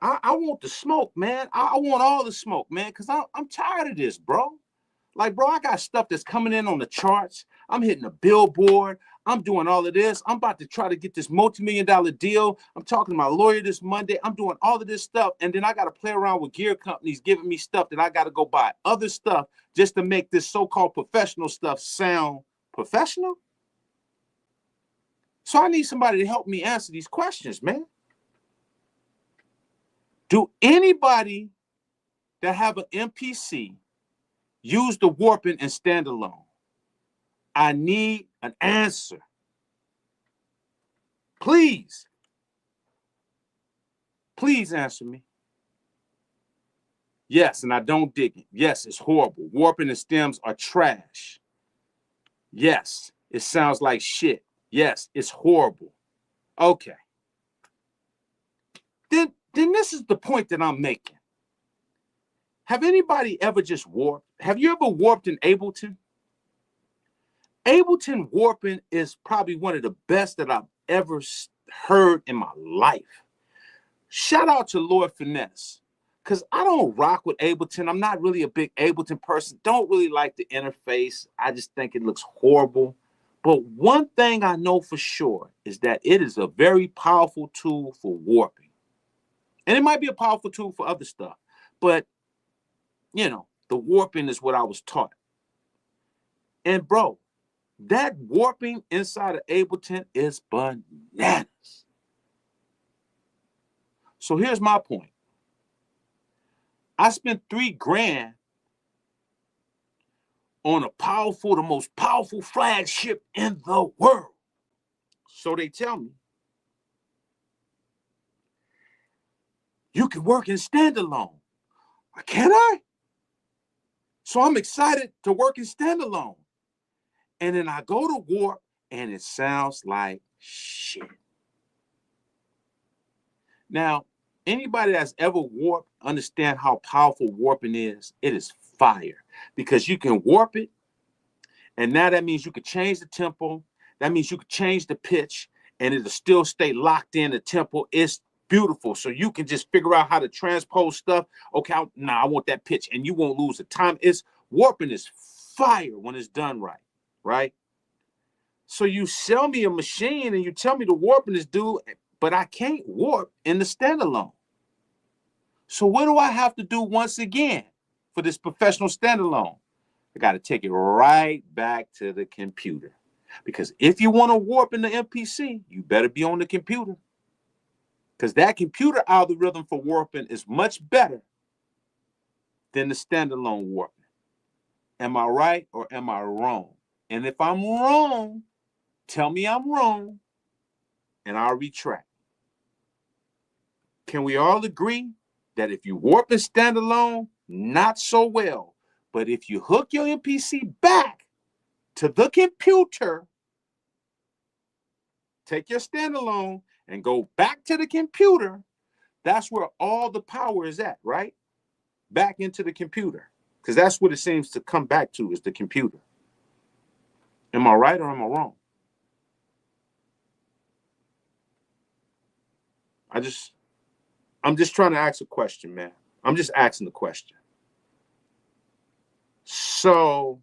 I want the smoke, man. I want all the smoke, man, because I'm tired of this, bro. Like, bro, I got stuff that's coming in on the charts. I'm hitting a billboard. I'm doing all of this. I'm about to try to get this multi-million-dollar deal. I'm talking to my lawyer this Monday. I'm doing all of this stuff. And then I got to play around with gear companies giving me stuff that I got to go buy other stuff just to make this so-called professional stuff sound professional. So I need somebody to help me answer these questions, man. Do anybody that have an MPC use the warping and standalone? I need an answer. Please. Please answer me. Yes, and I don't dig it. Yes, it's horrible. Warping and stems are trash. Yes, it sounds like shit. Yes, it's horrible. Okay. Then this is the point that I'm making. Have anybody ever just warped? Have you ever warped in Ableton? Ableton warping is probably one of the best that I've ever heard in my life. Shout out to Lord Finesse, because I don't rock with Ableton. I'm not really a big Ableton person. Don't really like the interface. I just think it looks horrible. But one thing I know for sure is that it is a very powerful tool for warping. And it might be a powerful tool for other stuff. But, you know, the warping is what I was taught. And, bro, that warping inside of Ableton is bananas. So here's my point. I spent $3,000 on the most powerful flagship in the world. So they tell me, you can work in standalone. Can I? So I'm excited to work in standalone. And then I go to warp and it sounds like shit. Now, anybody that's ever warped understand how powerful warping is. It is fire because you can warp it. And now that means you can change the tempo. That means you can change the pitch and it'll still stay locked in the tempo. It's beautiful. So you can just figure out how to transpose stuff. Okay, I want that pitch and you won't lose the time. Warping is fire when it's done right, right? So you sell me a machine and you tell me the warping is due, but I can't warp in the standalone. So what do I have to do once again for this professional standalone? I got to take it right back to the computer. Because if you want to warp in the MPC, you better be on the computer. Because that computer algorithm for warping is much better than the standalone warping. Am I right or am I wrong? And if I'm wrong, tell me I'm wrong and I'll retract. Can we all agree that if you warp in standalone, not so well, but if you hook your MPC back to the computer, take your standalone and go back to the computer, that's where all the power is at, right? Back into the computer. Because that's what it seems to come back to is the computer. Am I right or am I wrong? I'm just trying to ask a question, man. I'm just asking the question. So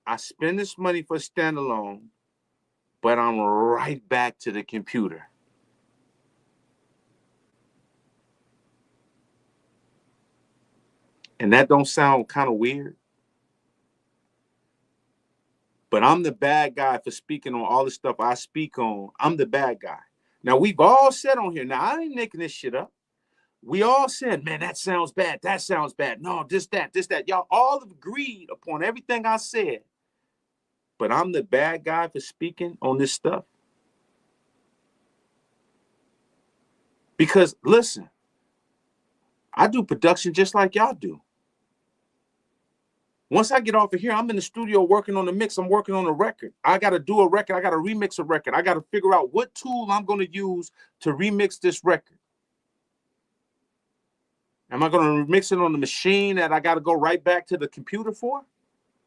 I spend this money for standalone, but I'm right back to the computer. And that don't sound kind of weird? But I'm the bad guy for speaking on all the stuff I speak on. I'm the bad guy. Now, we've all said on here, now I ain't making this shit up. We all said, man, that sounds bad. That sounds bad. No, this, that. Y'all all agreed upon everything I said. But I'm the bad guy for speaking on this stuff. Because, listen, I do production just like y'all do. Once I get off of here, I'm in the studio working on the mix. I'm working on a record. I got to do a record. I got to remix a record. I got to figure out what tool I'm going to use to remix this record. Am I going to mix it on the machine that I got to go right back to the computer for?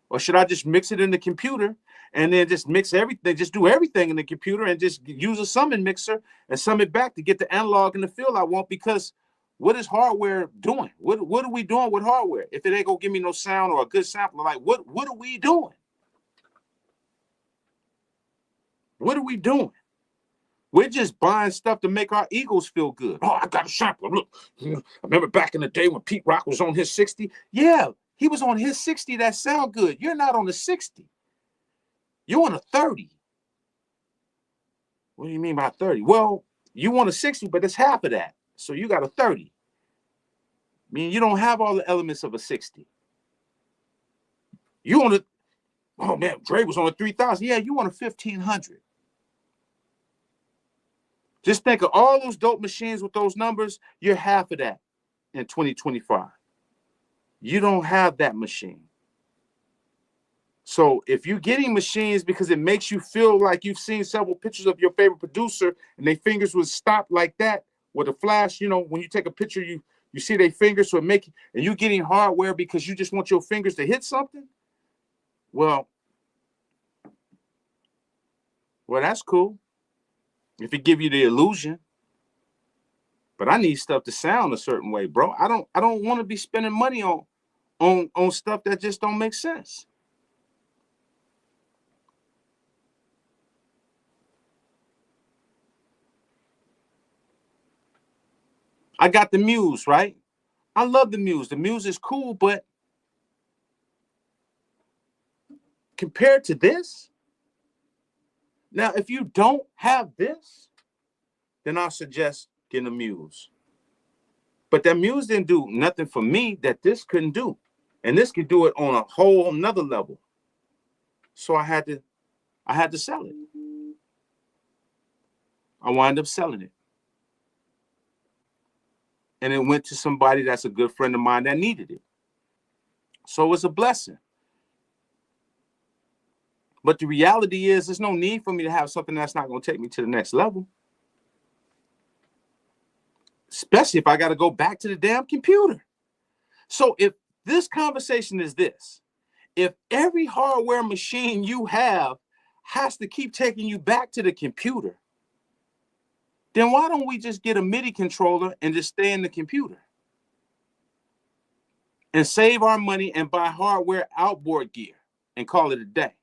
Or should I just mix it in the computer and then just mix everything, just do everything in the computer and just use a summon mixer and sum it back to get the analog and the feel I want? Because What is hardware doing? What are we doing with hardware? If it ain't gonna give me no sound or a good sample, like what are we doing? What are we doing? We're just buying stuff to make our egos feel good. Oh, I got a sample. Look, I remember back in the day when Pete Rock was on his 60. Yeah, he was on his 60 that sound good. You're not on the 60. You're on a 30. What do you mean by 30? Well, you want a 60, but it's half of that. So you got a 30. I mean, you don't have all the elements of a 60. You on a, oh man, Dre was on a 3,000. Yeah, you on a 1,500. Just think of all those dope machines with those numbers. You're half of that in 2025. You don't have that machine. So if you're getting machines because it makes you feel like you've seen several pictures of your favorite producer and their fingers would stop like that with a flash, you know, when you take a picture, you see their fingers, so it make, and you're getting hardware because you just want your fingers to hit something. Well, that's cool if it give you the illusion. But I need stuff to sound a certain way, bro. I don't want to be spending money on stuff that just don't make sense. I got the Muse, right? I love the Muse. The Muse is cool, but compared to this, now if you don't have this, then I'll suggest getting a Muse. But that Muse didn't do nothing for me that this couldn't do. And this could do it on a whole nother level. So I had to sell it. I wound up selling it. And it went to somebody that's a good friend of mine that needed it. So it's a blessing. But the reality is there's no need for me to have something that's not going to take me to the next level. Especially if I got to go back to the damn computer. So if this conversation is this, if every hardware machine you have has to keep taking you back to the computer, then why don't we just get a MIDI controller and just stay in the computer and save our money and buy hardware outboard gear and call it a day?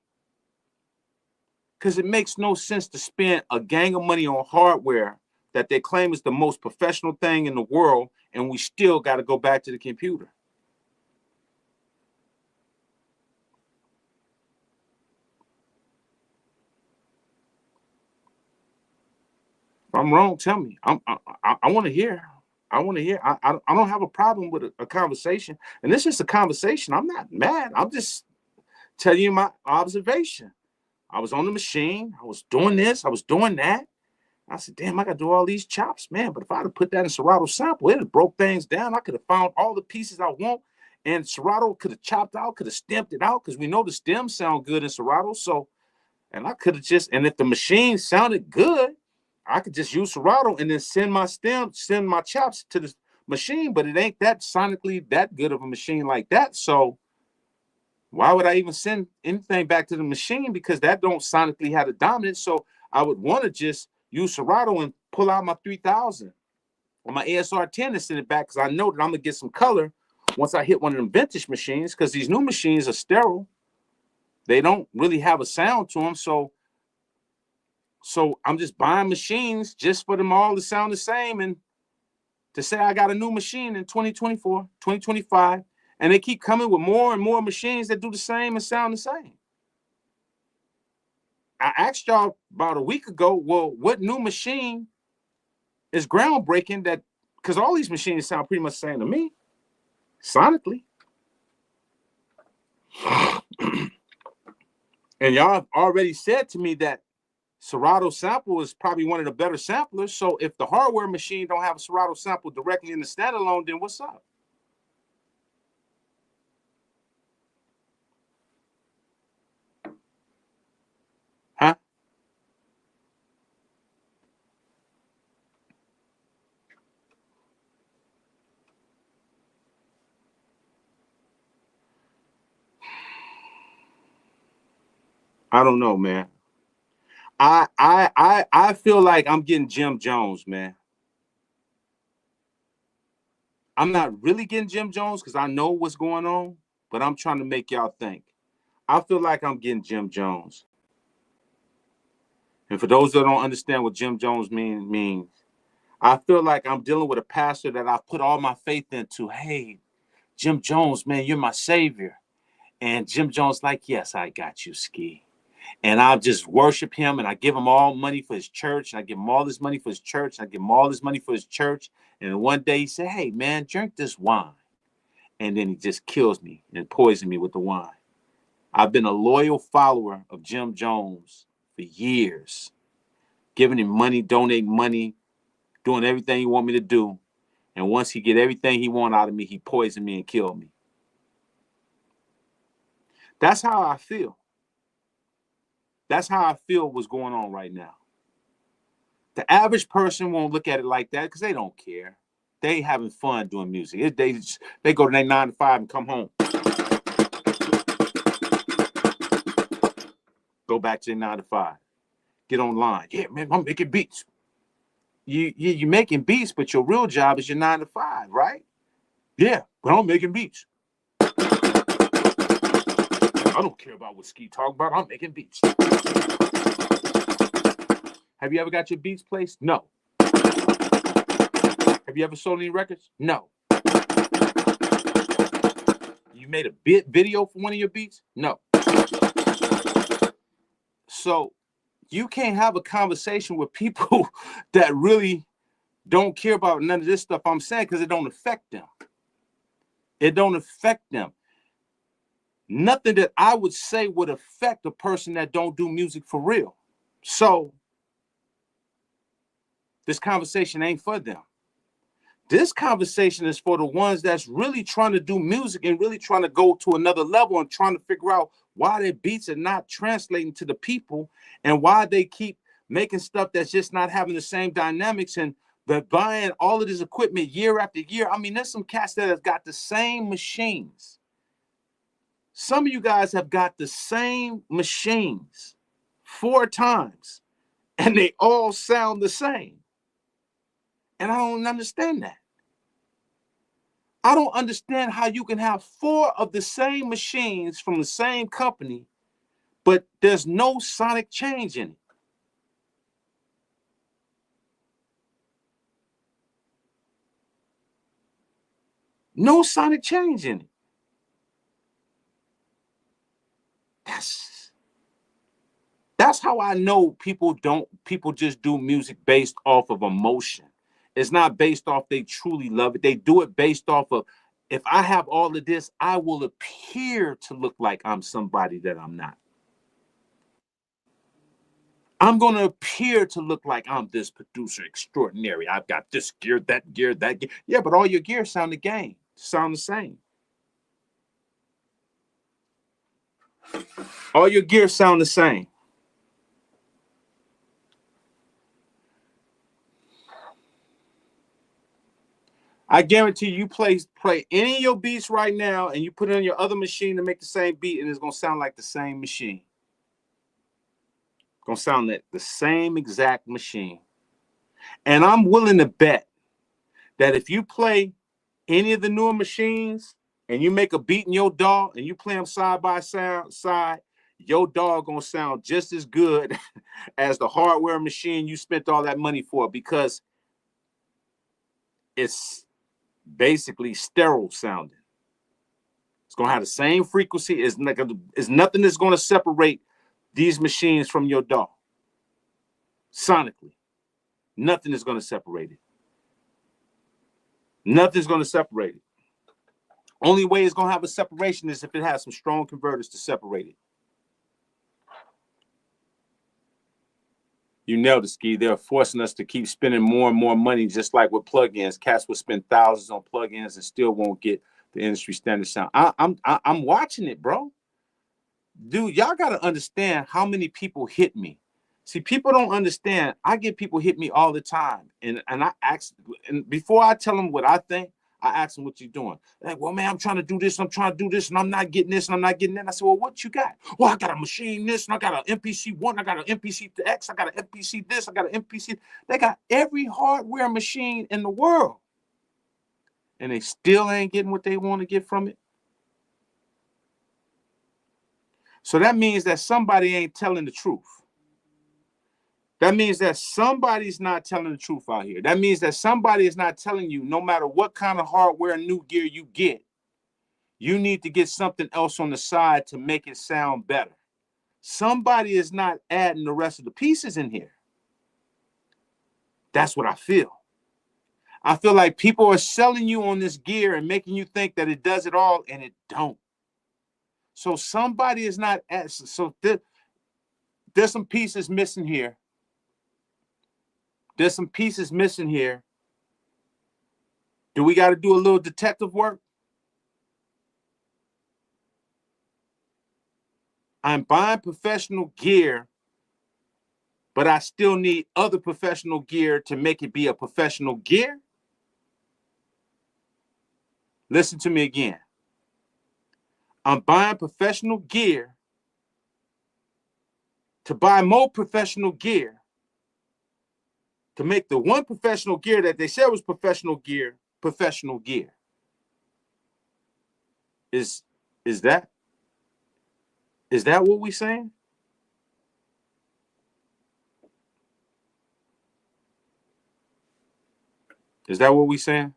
Because it makes no sense to spend a gang of money on hardware that they claim is the most professional thing in the world, and we still got to go back to the computer. If I'm wrong, tell me. I want to hear. I want to hear. I don't have a problem with a conversation. And this is a conversation. I'm not mad. I'm just telling you my observation. I was on the machine. I was doing this. I was doing that. I said, damn, I got to do all these chops, man. But if I'd have put that in Serato sample, it have broke things down. I could have found all the pieces I want. And Serato could have chopped out, could have stamped it out, because we know the stems sound good in Serato. So, and I could have just, and if the machine sounded good, I could just use Serato and then send my chops to the machine, but it ain't that sonically that good of a machine like that. So why would I even send anything back to the machine? Because that don't sonically have the dominance. So I would want to just use Serato and pull out my 3000 or my ASR 10 and send it back, because I know that I'm gonna get some color once I hit one of them vintage machines, because these new machines are sterile. They don't really have a sound to them. So I'm just buying machines just for them all to sound the same, and to say I got a new machine in 2024, 2025, and they keep coming with more and more machines that do the same and sound the same. I asked y'all about a week ago, well, what new machine is groundbreaking that, because all these machines sound pretty much the same to me, sonically. And y'all have already said to me that Serato sample is probably one of the better samplers. So if the hardware machine don't have a Serato sample directly in the standalone, then what's up? Huh? I don't know, man. I feel like I'm getting Jim Jones, man. I'm not really getting Jim Jones because I know what's going on, but I'm trying to make y'all think. I feel like I'm getting Jim Jones. And for those that don't understand what Jim Jones means, I feel like I'm dealing with a pastor that I've put all my faith into. Hey, Jim Jones, man, you're my savior. And Jim Jones like, yes, I got you, Ski. And I'll just worship him, and I give him all money for his church, and I give him all this money for his church, and I give him all this money for his church. And one day he said, hey, man, drink this wine. And then he just kills me and poisons me with the wine. I've been a loyal follower of Jim Jones for years, giving him money, donating money, doing everything he want me to do. And once he get everything he want out of me, he poisoned me and killed me. That's how I feel. That's how I feel what's going on right now. The average person won't look at it like that because they don't care. They having fun doing music. They go to their 9 to 5 and come home. Go back to their 9 to 5. Get online. Yeah, man, I'm making beats. You making beats, but your real job is your 9 to 5, right? Yeah, but I'm making beats. I don't care about what Ski talk about. I'm making beats. Have you ever got your beats placed? No. Have you ever sold any records? No. You made a video for one of your beats? No. So you can't have a conversation with people that really don't care about none of this stuff I'm saying because it don't affect them. It don't affect them. Nothing that I would say would affect a person that don't do music for real. So this conversation ain't for them. This conversation is for the ones that's really trying to do music and really trying to go to another level and trying to figure out why their beats are not translating to the people and why they keep making stuff that's just not having the same dynamics and they're buying all of this equipment year after year. I mean, there's some cats that have got the same machines. Some of you guys have got the same machines 4 times and they all sound the same. And I don't understand that. I don't understand how you can have 4 of the same machines from the same company, but there's no sonic change in it. No sonic change in it. That's how I know people just do music based off of emotion. It's not based off they truly love it. They do it based off of, if I have all of this, I will appear to look like I'm somebody that I'm not. I'm going to appear to look like I'm this producer extraordinary. I've got this gear, that gear, that gear. Yeah, but all your gear sound the same. All your gear sound the same. I guarantee you play any of your beats right now and you put it on your other machine to make the same beat and it's going to sound like the same machine. It's going to sound like the same exact machine. And I'm willing to bet that if you play any of the newer machines and you make a beat in your DAW and you play them side by side, your DAW going to sound just as good as the hardware machine you spent all that money for because it's basically sterile sounding. It's going to have the same frequency. It's nothing that's going to separate these machines from your DAW. Sonically, nothing is going to separate it. Nothing's going to separate it. Only way it's going to have a separation is if it has some strong converters to separate it. You nailed it, Ski. They're forcing us to keep spending more and more money, just like with plugins. Cats will spend thousands on plugins and still won't get the industry standard sound. I'm watching it, bro. Dude, y'all got to understand how many people hit me. See, people don't understand. I get people hit me all the time. And I ask, and before I tell them what I think, I ask them, what you doing? They're like, well, man, I'm trying to do this, and I'm not getting this, and I'm not getting that. I said, well, what you got? Well, I got a machine this, and I got an MPC 1, I got an MPC X, I got an MPC this, I got an MPC. They got every hardware machine in the world. and they still ain't getting what they want to get from it. So that means that somebody ain't telling the truth. That means that somebody's not telling the truth out here. That means that somebody is not telling you, no matter what kind of hardware and new gear you get, you need to get something else on the side to make it sound better. Somebody is not adding the rest of the pieces in here. That's what I feel. I feel like people are selling you on this gear and making you think that it does it all, and it don't. So somebody is not at, so there's some pieces missing here. There's some pieces missing here. Do we got to do a little detective work? I'm buying professional gear, but I still need other professional gear to make it be a professional gear. Listen to me again. I'm buying professional gear to buy more professional gear to make the one professional gear that they said was professional gear. Is that what we saying? Is that what we saying?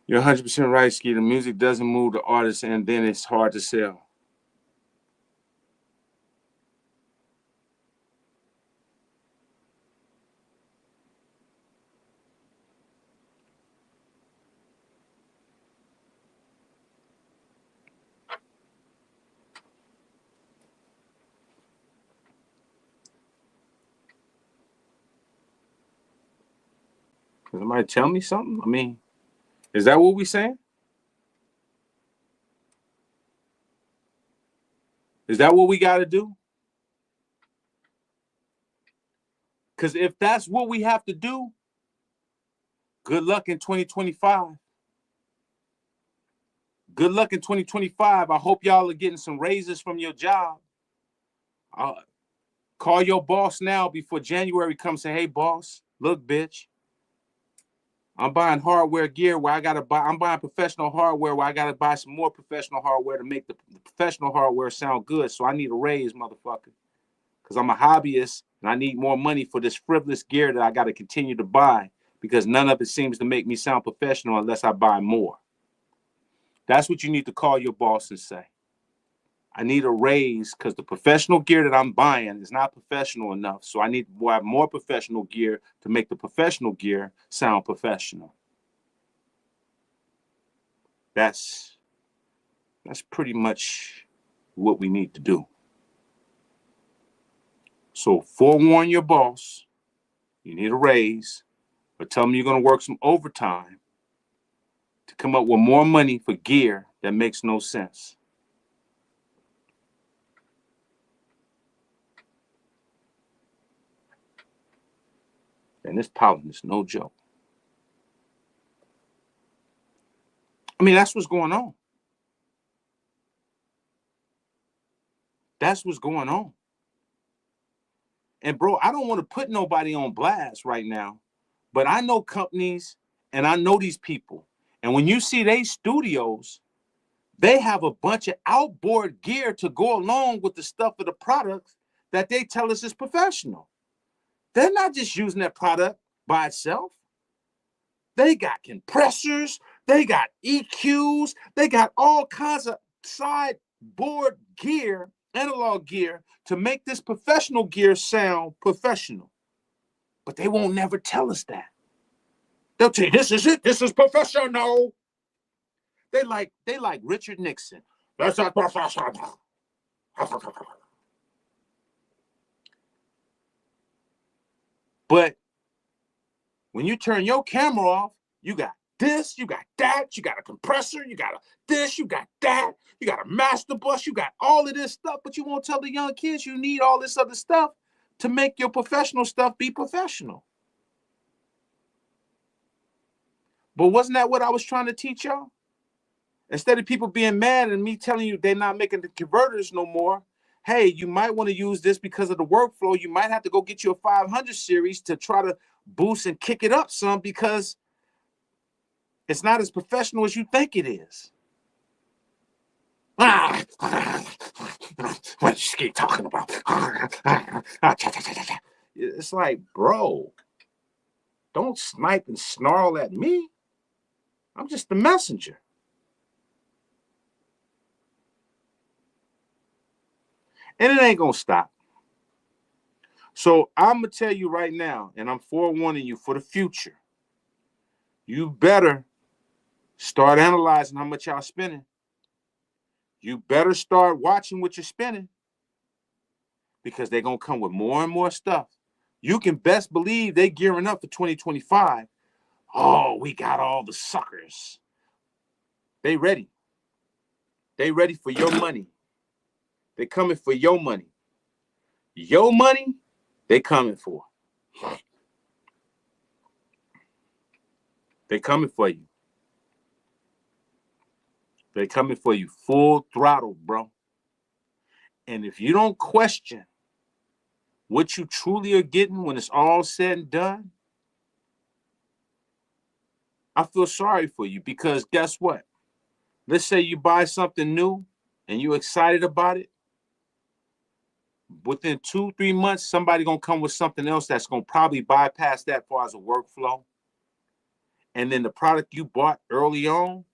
You're 100% right, Ski. The music doesn't move the artist, and then it's hard to sell. Can somebody tell me something? I mean, is that what we saying? Is that what we got to do? Because if that's what we have to do, good luck in 2025. Good luck in 2025. I hope y'all are getting some raises from your job. Call your boss now before January comes. Say, hey, boss, look, bitch. I'm buying hardware gear where I'm buying professional hardware where I got to buy some more professional hardware to make the professional hardware sound good. So I need a raise, motherfucker. Because I'm a hobbyist and I need more money for this frivolous gear that I got to continue to buy because none of it seems to make me sound professional unless I buy more. That's what you need to call your boss and say. I need a raise because the professional gear that I'm buying is not professional enough. So I need to have more professional gear to make the professional gear sound professional. That's pretty much what we need to do. So forewarn your boss, you need a raise, or tell them you're going to work some overtime to come up with more money for gear that makes no sense. And this pollen is no joke. I mean, that's what's going on. That's what's going on. And bro, I don't want to put nobody on blast right now, but I know companies and I know these people. And when you see they studios, they have a bunch of outboard gear to go along with the stuff of the products that they tell us is professional. They're not just using that product by itself. They got compressors, they got EQs, they got all kinds of sideboard gear, analog gear, to make this professional gear sound professional. But they won't never tell us that. They'll tell you, this is it, this is professional. They like Richard Nixon. That's not professional. But when you turn your camera off, you got this, you got that, you got a compressor, you got this, you got that, you got a master bus, you got all of this stuff, but you won't tell the young kids you need all this other stuff to make your professional stuff be professional. But wasn't that what I was trying to teach y'all? Instead of people being mad and me telling you they're not making the converters no more, hey, you might want to use this because of the workflow. You might have to go get you a 500 series to try to boost and kick it up some because it's not as professional as you think it is. What you keep talking about? It's like, bro, don't snipe and snarl at me. I'm just the messenger. And it ain't gonna stop. So I'm gonna tell you right now, and I'm forewarning you for the future. You better start analyzing how much y'all spending. You better start watching what you're spending because they're gonna come with more and more stuff. You can best believe they gearing up for 2025. Oh, we got all the suckers. They ready. They ready for your money. They coming for your money. Your money, they coming for. They coming for you. They coming for you full throttle, bro. And if you don't question what you truly are getting when it's all said and done, I feel sorry for you because guess what? Let's say you buy something new and you're excited about it. Within 2-3 months, somebody gonna come with something else that's gonna probably bypass that far as a workflow. And then the product you bought early on,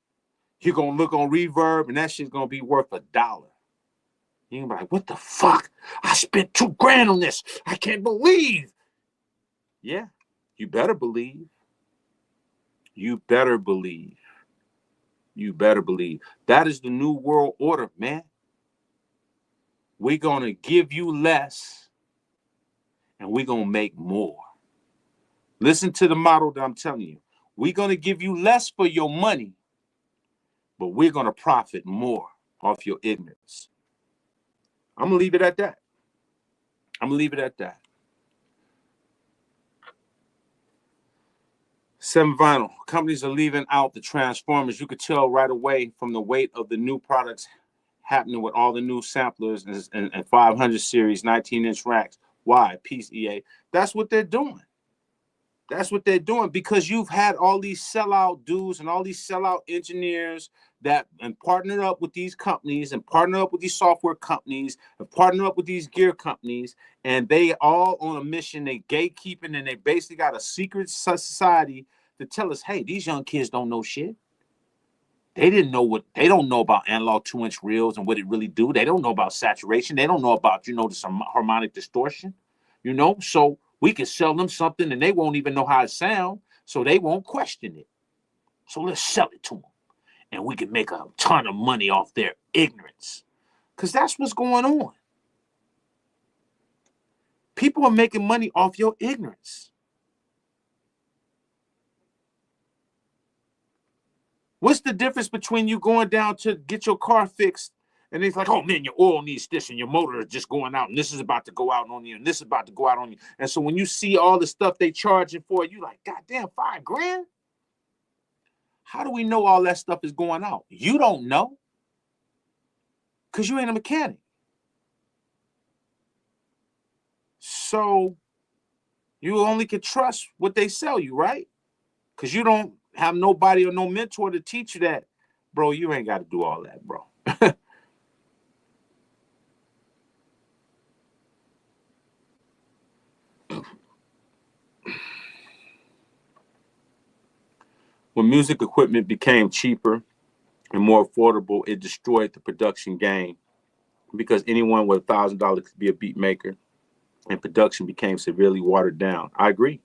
you're gonna look on Reverb and that shit's gonna be worth $1. You're gonna be like, what the fuck? I spent $2,000 on this. I can't believe. Yeah, you better believe. You better believe. You better believe. That is the new world order, man. We're gonna give you less and we're gonna make more. Listen to the model that I'm telling you. We're gonna give you less for your money, but we're gonna profit more off your ignorance. I'm gonna leave it at that. I'm gonna leave it at that. 7 Vinyl. Companies are leaving out the transformers. You could tell right away from the weight of the new products happening with all the new samplers and 500 series, 19-inch racks. Why? Peace, EA. That's what they're doing. That's what they're doing because you've had all these sellout dudes and all these sellout engineers that and partner up with these companies and partner up with these software companies and partner up with these gear companies, and they all on a mission. They gatekeeping and they basically got a secret society to tell us, hey, these young kids don't know shit. They don't know about analog 2-inch reels and what it really do. They don't know about saturation. They don't know about, some harmonic distortion, so we can sell them something and they won't even know how it sounds, so they won't question it. So let's sell it to them and we can make a ton of money off their ignorance because that's what's going on. People are making money off your ignorance. What's the difference between you going down to get your car fixed and it's like, oh man, your oil needs this and your motor is just going out and this is about to go out on you and this is about to go out on you. And so when you see all the stuff they charging for, you like, goddamn, $5,000? How do we know all that stuff is going out? You don't know because you ain't a mechanic. So you only can trust what they sell you, right? Because you don't have nobody or no mentor to teach you that, bro, you ain't got to do all that, bro. When music equipment became cheaper and more affordable, it destroyed the production game because anyone with $1,000 could be a beat maker, and production became severely watered down. I agree.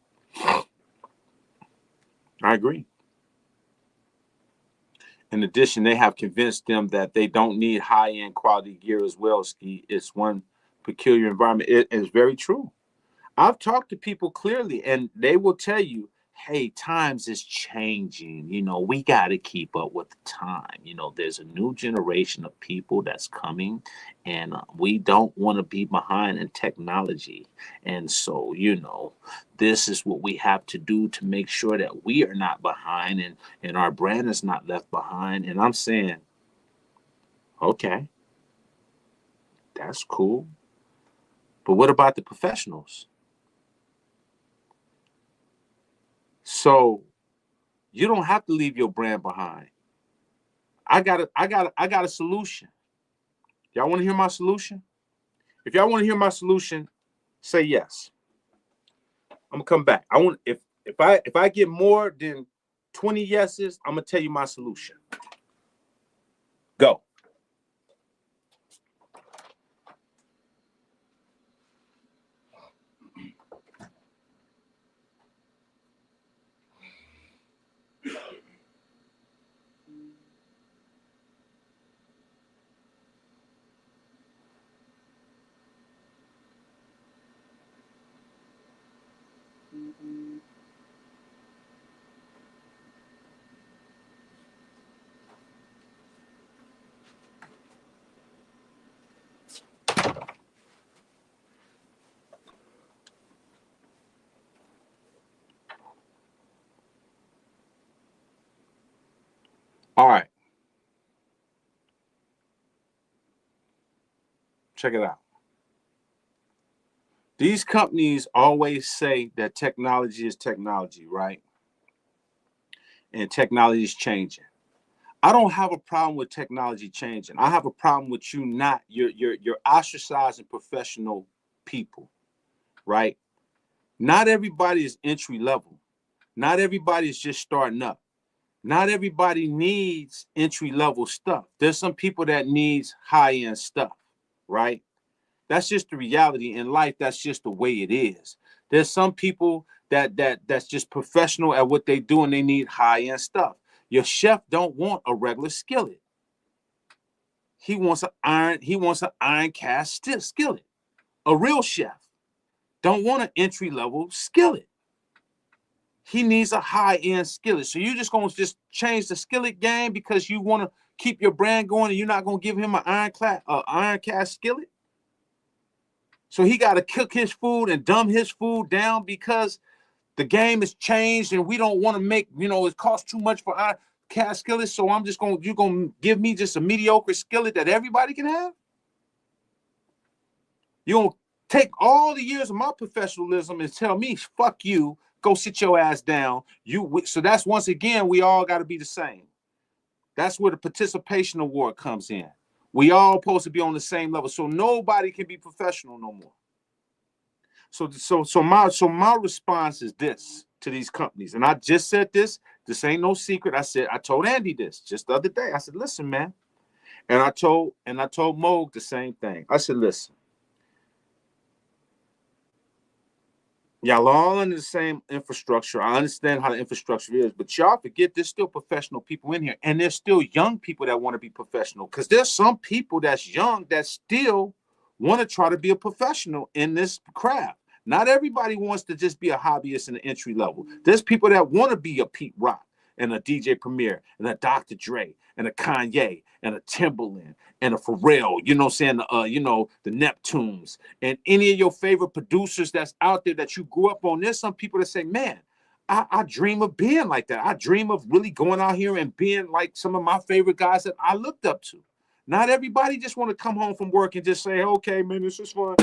In addition, they have convinced them that they don't need high-end quality gear as well, Ski. It's one peculiar environment. It is very true. I've talked to people clearly, and they will tell you, hey, times is changing. We got to keep up with the time. There's a new generation of people that's coming, and we don't want to be behind in technology. And so, this is what we have to do to make sure that we are not behind and our brand is not left behind. And I'm saying, okay, That's cool. But what about the professionals? So you don't have to leave your brand behind. I got a solution. Y'all want to hear my solution? If y'all want to hear my solution, say yes. I'm gonna come back. I want if I get more than 20 yeses, I'm gonna tell you my solution. Go. All right. Check it out. These companies always say that technology is technology, right? And technology is changing. I don't have a problem with technology changing. I have a problem with you not you're ostracizing professional people, right? Not everybody is entry level. Not everybody is just starting up. Not everybody needs entry level stuff. There's some people that needs high end stuff, right? That's just the reality in life. That's just the way it is. There's some people that's just professional at what they do and they need high end stuff. Your chef don't want a regular skillet. He wants an iron cast skillet. A real chef don't want an entry level skillet. He needs a high end skillet. So you just gonna just change the skillet game because you want to keep your brand going and you're not gonna give him an iron cast skillet. So he got to cook his food and dumb his food down because the game has changed and we don't want to make, it costs too much for our cast skillet. So you're going to give me just a mediocre skillet that everybody can have? You're going to take all the years of my professionalism and tell me, fuck you, go sit your ass down. So that's, once again, we all got to be the same. That's where the participation award comes in. We all supposed to be on the same level, so nobody can be professional no more. So my response is this to these companies, and I just said this. This ain't no secret. I told Andy this just the other day. I said, listen, man, and I told Moog the same thing. I said, listen, y'all all under the same infrastructure. I understand how the infrastructure is, but y'all forget there's still professional people in here, and there's still young people that want to be professional, because there's some people that's young that still want to try to be a professional in this craft. Not everybody wants to just be a hobbyist in the entry level. There's people that want to be a Pete Rock and a DJ Premier and a Dr. Dre and a Kanye and a Timbaland and a Pharrell, you know what I'm saying? The Neptunes and any of your favorite producers that's out there that you grew up on. There's some people that say, man, I dream of being like that. I dream of really going out here and being like some of my favorite guys that I looked up to. Not everybody just want to come home from work and just say, okay, man, this is fun,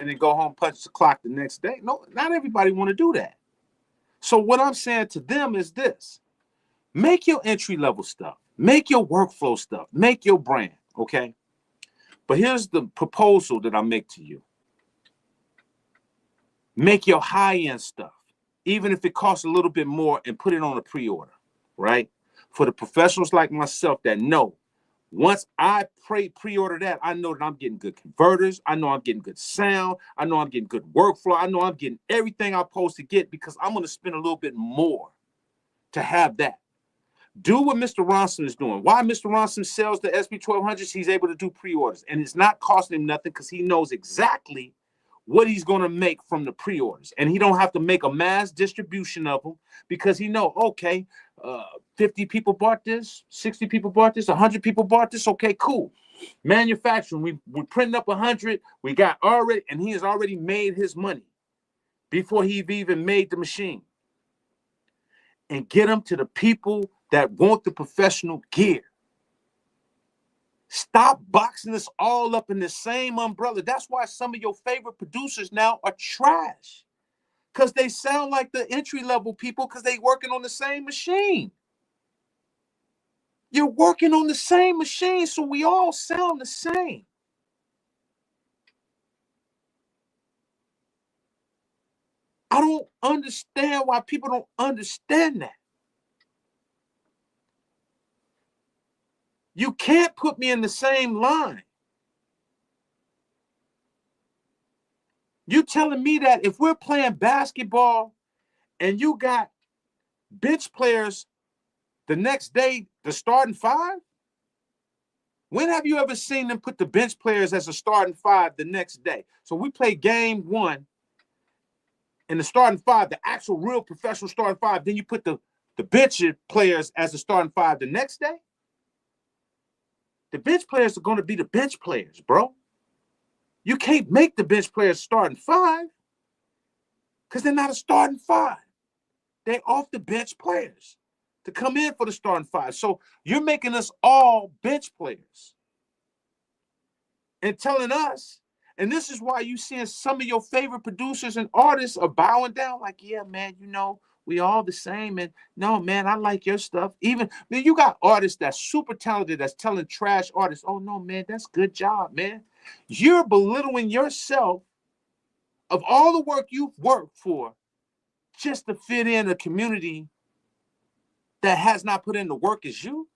and then go home, punch the clock the next day. No, not everybody want to do that. So what I'm saying to them is this: make your entry level stuff, make your workflow stuff, make your brand, okay? But here's the proposal that I make to you. Make your high-end stuff, even if it costs a little bit more, and put it on a pre-order, right? For the professionals like myself that know, once I pre-order that, I know that I'm getting good converters. I know I'm getting good sound. I know I'm getting good workflow. I know I'm getting everything I'm supposed to get, because I'm going to spend a little bit more to have that. Do what Mr. Ronson is doing. Why Mr. Ronson sells the SB1200s, he's able to do pre-orders. And it's not costing him nothing, because he knows exactly what he's going to make from the pre-orders. And he don't have to make a mass distribution of them, because he know, okay, 50 people bought this, 60 people bought this, 100 people bought this. Okay, cool. Manufacturing, we're printing up 100. We got already, and he has already made his money before he even made the machine. And get them to the people that want the professional gear. Stop boxing us all up in the same umbrella. That's why some of your favorite producers now are trash. Because they sound like the entry-level people because they working on the same machine. You're working on the same machine, so we all sound the same. I don't understand why people don't understand that. You can't put me in the same line. You telling me that if we're playing basketball and you got bench players the next day, the starting five? When have you ever seen them put the bench players as a starting five the next day? So we play game one and the starting five, the actual real professional starting five, then you put the bench players as the starting five the next day? The bench players are going to be the bench players, bro. You can't make the bench players starting five because they're not a starting five. They're off the bench players to come in for the starting five. So you're making us all bench players and telling us, and this is why you seeing some of your favorite producers and artists are bowing down like, yeah, man, you know, we all the same. And no, man, I like your stuff. Even, man, you got artists that's super talented that's telling trash artists, oh, no, man, that's good job, man. You're belittling yourself of all the work you've worked for just to fit in a community that has not put in the work as you.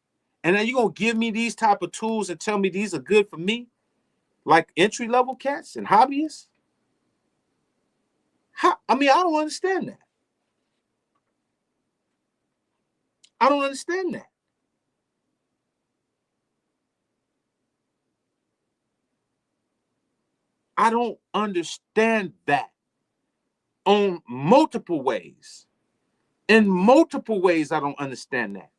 And then you're going to give me these type of tools and tell me these are good for me, like entry-level cats and hobbyists? I don't understand that. I don't understand that. I don't understand that on multiple ways. In multiple ways, I don't understand that.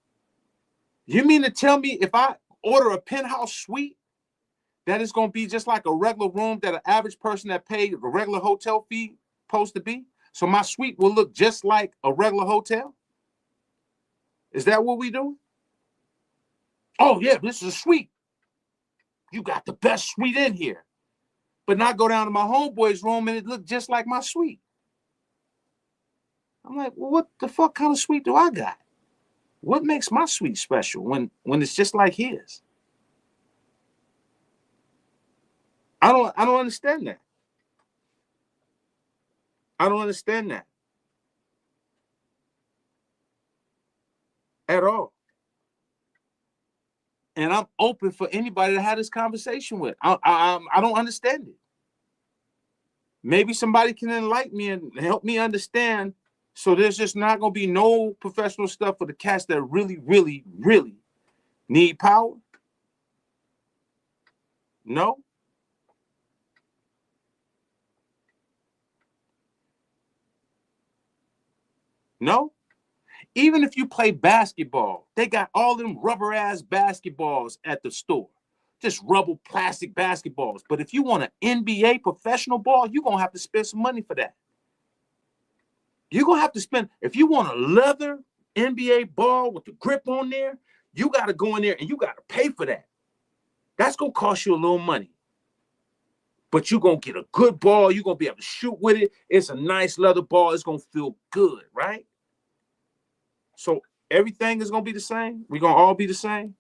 You mean to tell me if I order a penthouse suite, that is going to be just like a regular room that an average person that paid a regular hotel fee supposed to be? So my suite will look just like a regular hotel? Is that what we doing? Oh, yeah, this is a suite. You got the best suite in here. But not go down to my homeboy's room and it looked just like my suite. I'm like, well, what the fuck kind of suite do I got? What makes my suite special when it's just like his? I don't understand that. I don't understand that at all. And I'm open for anybody to have this conversation with. I don't understand it. Maybe somebody can enlighten me and help me understand. So there's just not going to be no professional stuff for the cats that really, really, really need power. No. No. Even if you play basketball, they got all them rubber ass basketballs at the store. Just rubber plastic basketballs. But if you want an NBA professional ball, you're going to have to spend some money for that. You're going to have to spend, if you want a leather NBA ball with the grip on there, you got to go in there and you got to pay for that. That's going to cost you a little money. But you're going to get a good ball. You're going to be able to shoot with it. It's a nice leather ball. It's going to feel good, right? So everything is going to be the same? We're going to all be the same?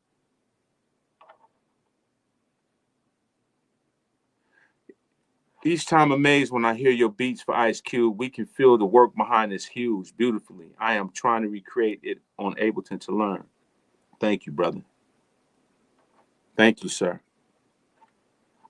Each time amazed when I hear your beats for Ice Cube, we can feel the work behind this huge, beautifully. I am trying to recreate it on Ableton to learn. Thank you, brother. Thank you, sir.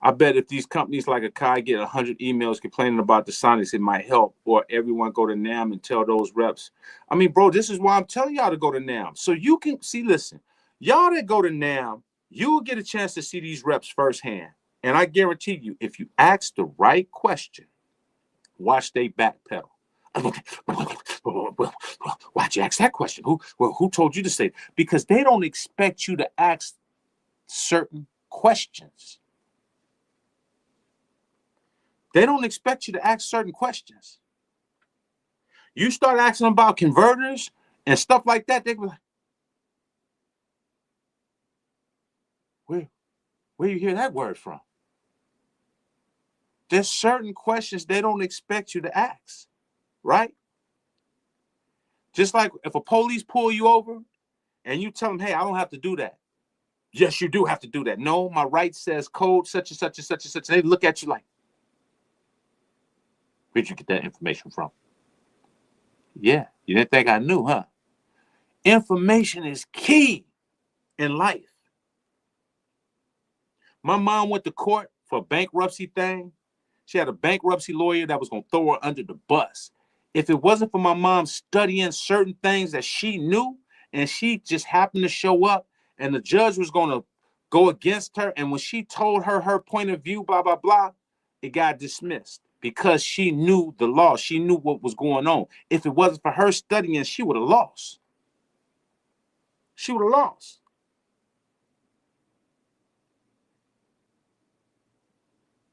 I bet if these companies like Akai get 100 emails complaining about the Sonics, it might help. Or everyone go to NAM and tell those reps. I mean, bro, this is why I'm telling y'all to go to NAM. So you can see, listen, y'all that go to NAM, you'll get a chance to see these reps firsthand. And I guarantee you, if you ask the right question, watch they backpedal. Why'd you ask that question? Who told you to say it? Because they don't expect you to ask certain questions. They don't expect you to ask certain questions. You start asking them about converters and stuff like that, they be like, Where you hear that word from? There's certain questions they don't expect you to ask, right? Just like if a police pull you over and you tell them, hey, I don't have to do that. Yes, you do have to do that. No, my right says code such and such and such and such. And they look at you like, where'd you get that information from? Yeah, you didn't think I knew, huh? Information is key in life. My mom went to court for a bankruptcy thing. She had a bankruptcy lawyer that was going to throw her under the bus. If it wasn't for my mom studying certain things that she knew, and she just happened to show up, and the judge was going to go against her, and when she told her her point of view, blah, blah, blah, it got dismissed because she knew the law. She knew what was going on. If it wasn't for her studying, she would have lost. She would have lost.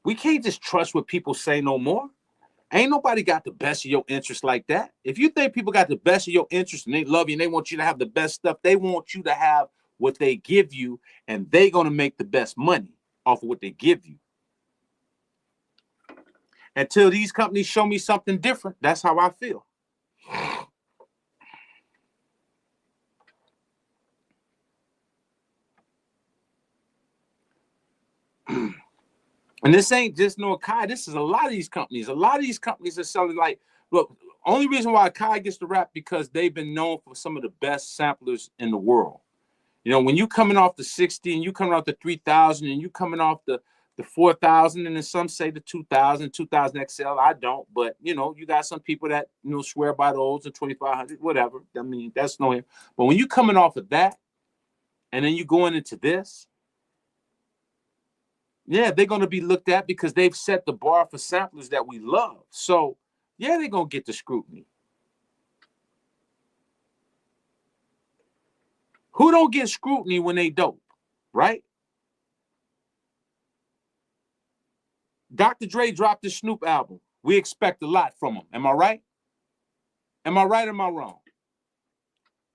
We can't just trust what people say no more. Ain't nobody got the best of your interest like that. If you think people got the best of your interest and they love you and they want you to have the best stuff, they want you to have what they give you, and they're going to make the best money off of what they give you. Until these companies show me something different, that's how I feel. And this ain't just no Akai. This is a lot of these companies. A lot of these companies are selling like, look, only reason why Akai gets the rap because they've been known for some of the best samplers in the world. You know, when you coming off the 60 and you coming off the 3000 and you coming off the 4000 and then some say the 2000 XL. I don't, but you know, you got some people that, you know, swear by those, the 2500, whatever. I mean, that's no him. But when you coming off of that and then you going into this, yeah, they're going to be looked at because they've set the bar for samplers that we love. So, yeah, they're going to get the scrutiny. Who don't get scrutiny when they dope, right? Dr. Dre dropped the Snoop album. We expect a lot from him. Am I right? Am I right or am I wrong?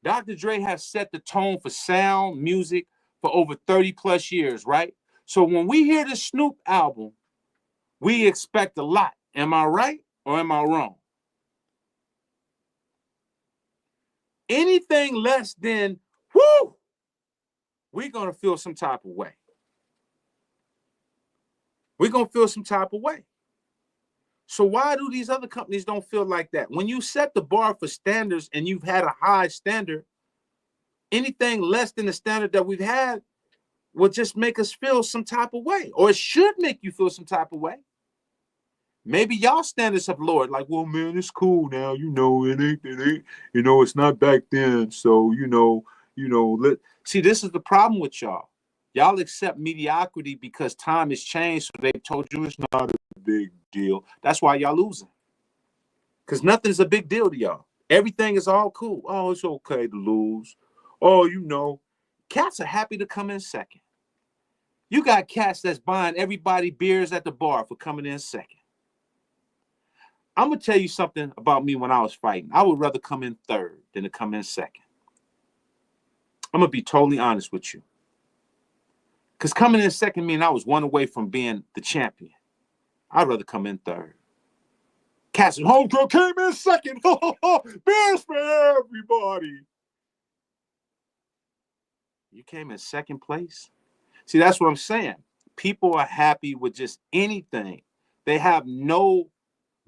Dr. Dre has set the tone for sound, music for over 30 plus years, right? So when we hear the Snoop album, we expect a lot. Am I right or am I wrong? Anything less than, whoo, we're going to feel some type of way. We're going to feel some type of way. So why do these other companies don't feel like that? When you set the bar for standards and you've had a high standard, anything less than the standard that we've had will just make us feel some type of way, or it should make you feel some type of way. Maybe y'all standards have lowered, like, well, man, it's cool now, you know, it ain't, you know, it's not back then, so, see, this is the problem with y'all. Y'all accept mediocrity because time has changed, so they told you it's not a big deal. That's why y'all losing, because nothing's a big deal to y'all. Everything is all cool. Oh, it's okay to lose. Oh, you know, cats are happy to come in second. You got cats that's buying everybody beers at the bar for coming in second. I'm going to tell you something about me when I was fighting. I would rather come in third than to come in second. I'm going to be totally honest with you. Because coming in second means I was one away from being the champion. I'd rather come in third. Cats and Homegirl came in second. Beers for everybody. You came in second place? See, that's what I'm saying. People are happy with just anything. They have no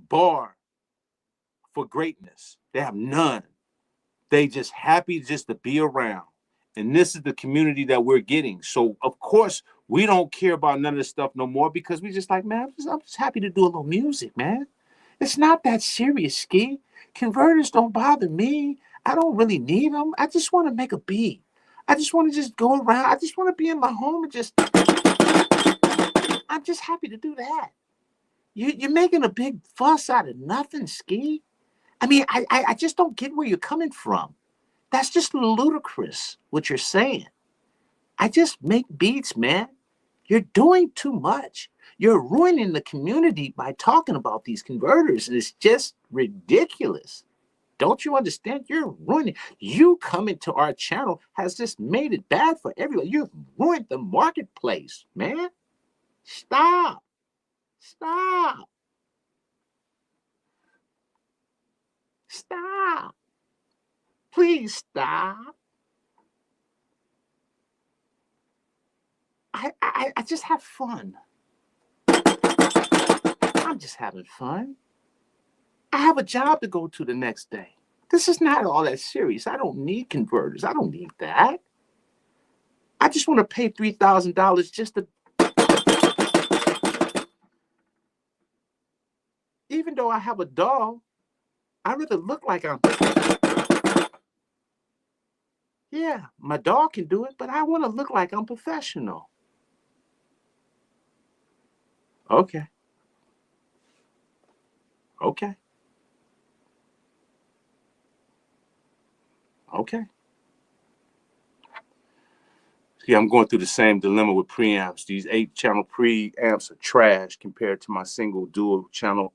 bar for greatness. They have none. They just happy just to be around. And this is the community that we're getting. So, of course, we don't care about none of this stuff no more because we just like, man, I'm just happy to do a little music, man. It's not that serious, Ski. Converters don't bother me. I don't really need them. I just want to make a beat. I just want to just go around. I just want to be in my home and just, I'm just happy to do that. You're making a big fuss out of nothing, Ski. I mean, I just don't get where you're coming from. That's just ludicrous, what you're saying. I just make beats, man. You're doing too much. You're ruining the community by talking about these converters, and it's just ridiculous. Don't you understand? You're ruining. You coming to our channel has just made it bad for everyone. You've ruined the marketplace, man. Stop. Stop. Stop. Please stop. I just have fun. I'm just having fun. I have a job to go to the next day. This is not all that serious. I don't need converters. I don't need that. I just want to pay $3,000 just to, even though I have a dog, I rather look like I'm, yeah, my dog can do it, but I want to look like I'm professional. Okay. Okay. Okay. See, I'm going through the same dilemma with preamps. These 8-channel preamps are trash compared to my single dual channel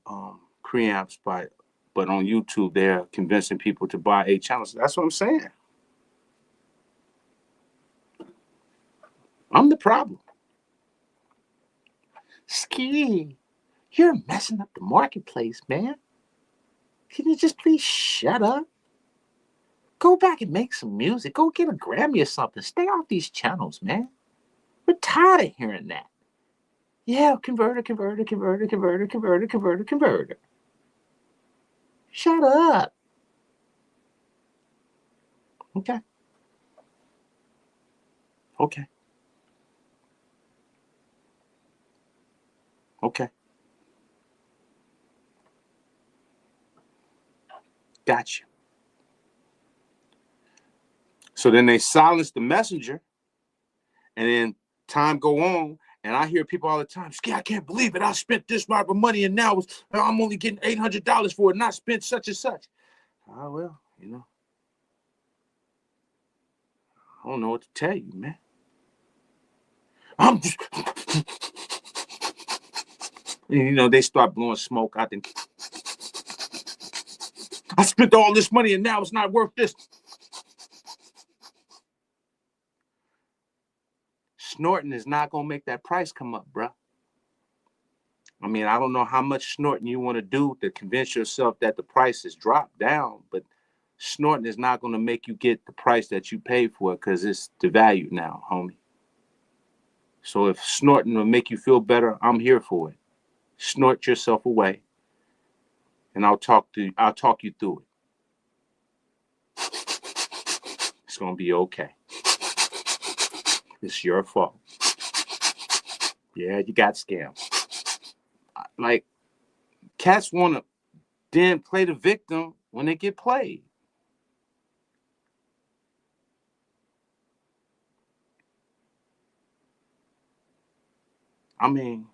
preamps, but on YouTube they're convincing people to buy 8 channels. That's what I'm saying. I'm the problem. Ski, you're messing up the marketplace, man. Can you just please shut up? Go back and make some music. Go get a Grammy or something. Stay off these channels, man. We're tired of hearing that. Yeah, converter. Shut up. Okay. Okay. Okay. Got you. So then they silence the messenger, and then time go on, and I hear people all the time, "Ski, I can't believe it. I spent this much money, and now I'm only getting $800 for it, and I spent such and such." Ah, well, I don't know what to tell you, man. I'm just, they start blowing smoke out. Then I spent all this money, and now it's not worth this. Snorting is not gonna make that price come up, bruh. I mean, I don't know how much snorting you want to do to convince yourself that the price has dropped down, but snorting is not going to make you get the price that you paid for it, because it's devalued now, homie. So if snorting will make you feel better, I'm here for it. Snort yourself away, and I'll talk you through it. It's going to be okay. It's your fault. Yeah, you got scammed. Like, cats want to then play the victim when they get played. I mean,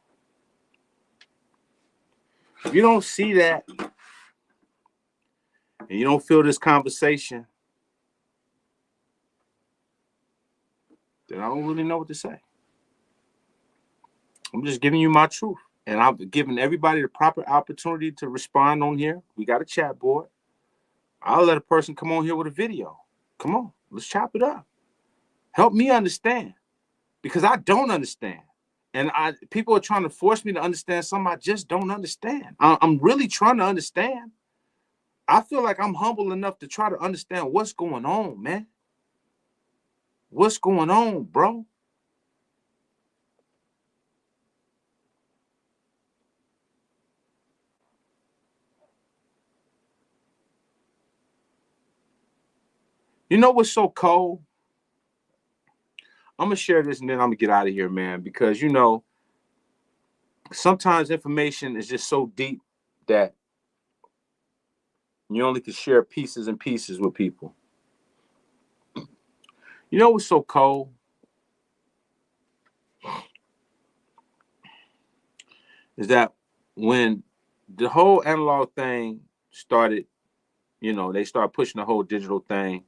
if you don't see that and you don't feel this conversation, then I don't really know what to say. I'm just giving you my truth. And I've given everybody the proper opportunity to respond on here. We got a chat board. I'll let a person come on here with a video. Come on, let's chop it up. Help me understand, because I don't understand. And people are trying to force me to understand something I just don't understand. I'm really trying to understand. I feel like I'm humble enough to try to understand what's going on, man. What's going on, bro? You know what's so cold? I'm going to share this and then I'm going to get out of here, man, because, sometimes information is just so deep that you only can share pieces and pieces with people. You know what's so cold? Is that when the whole analog thing started, they started pushing the whole digital thing.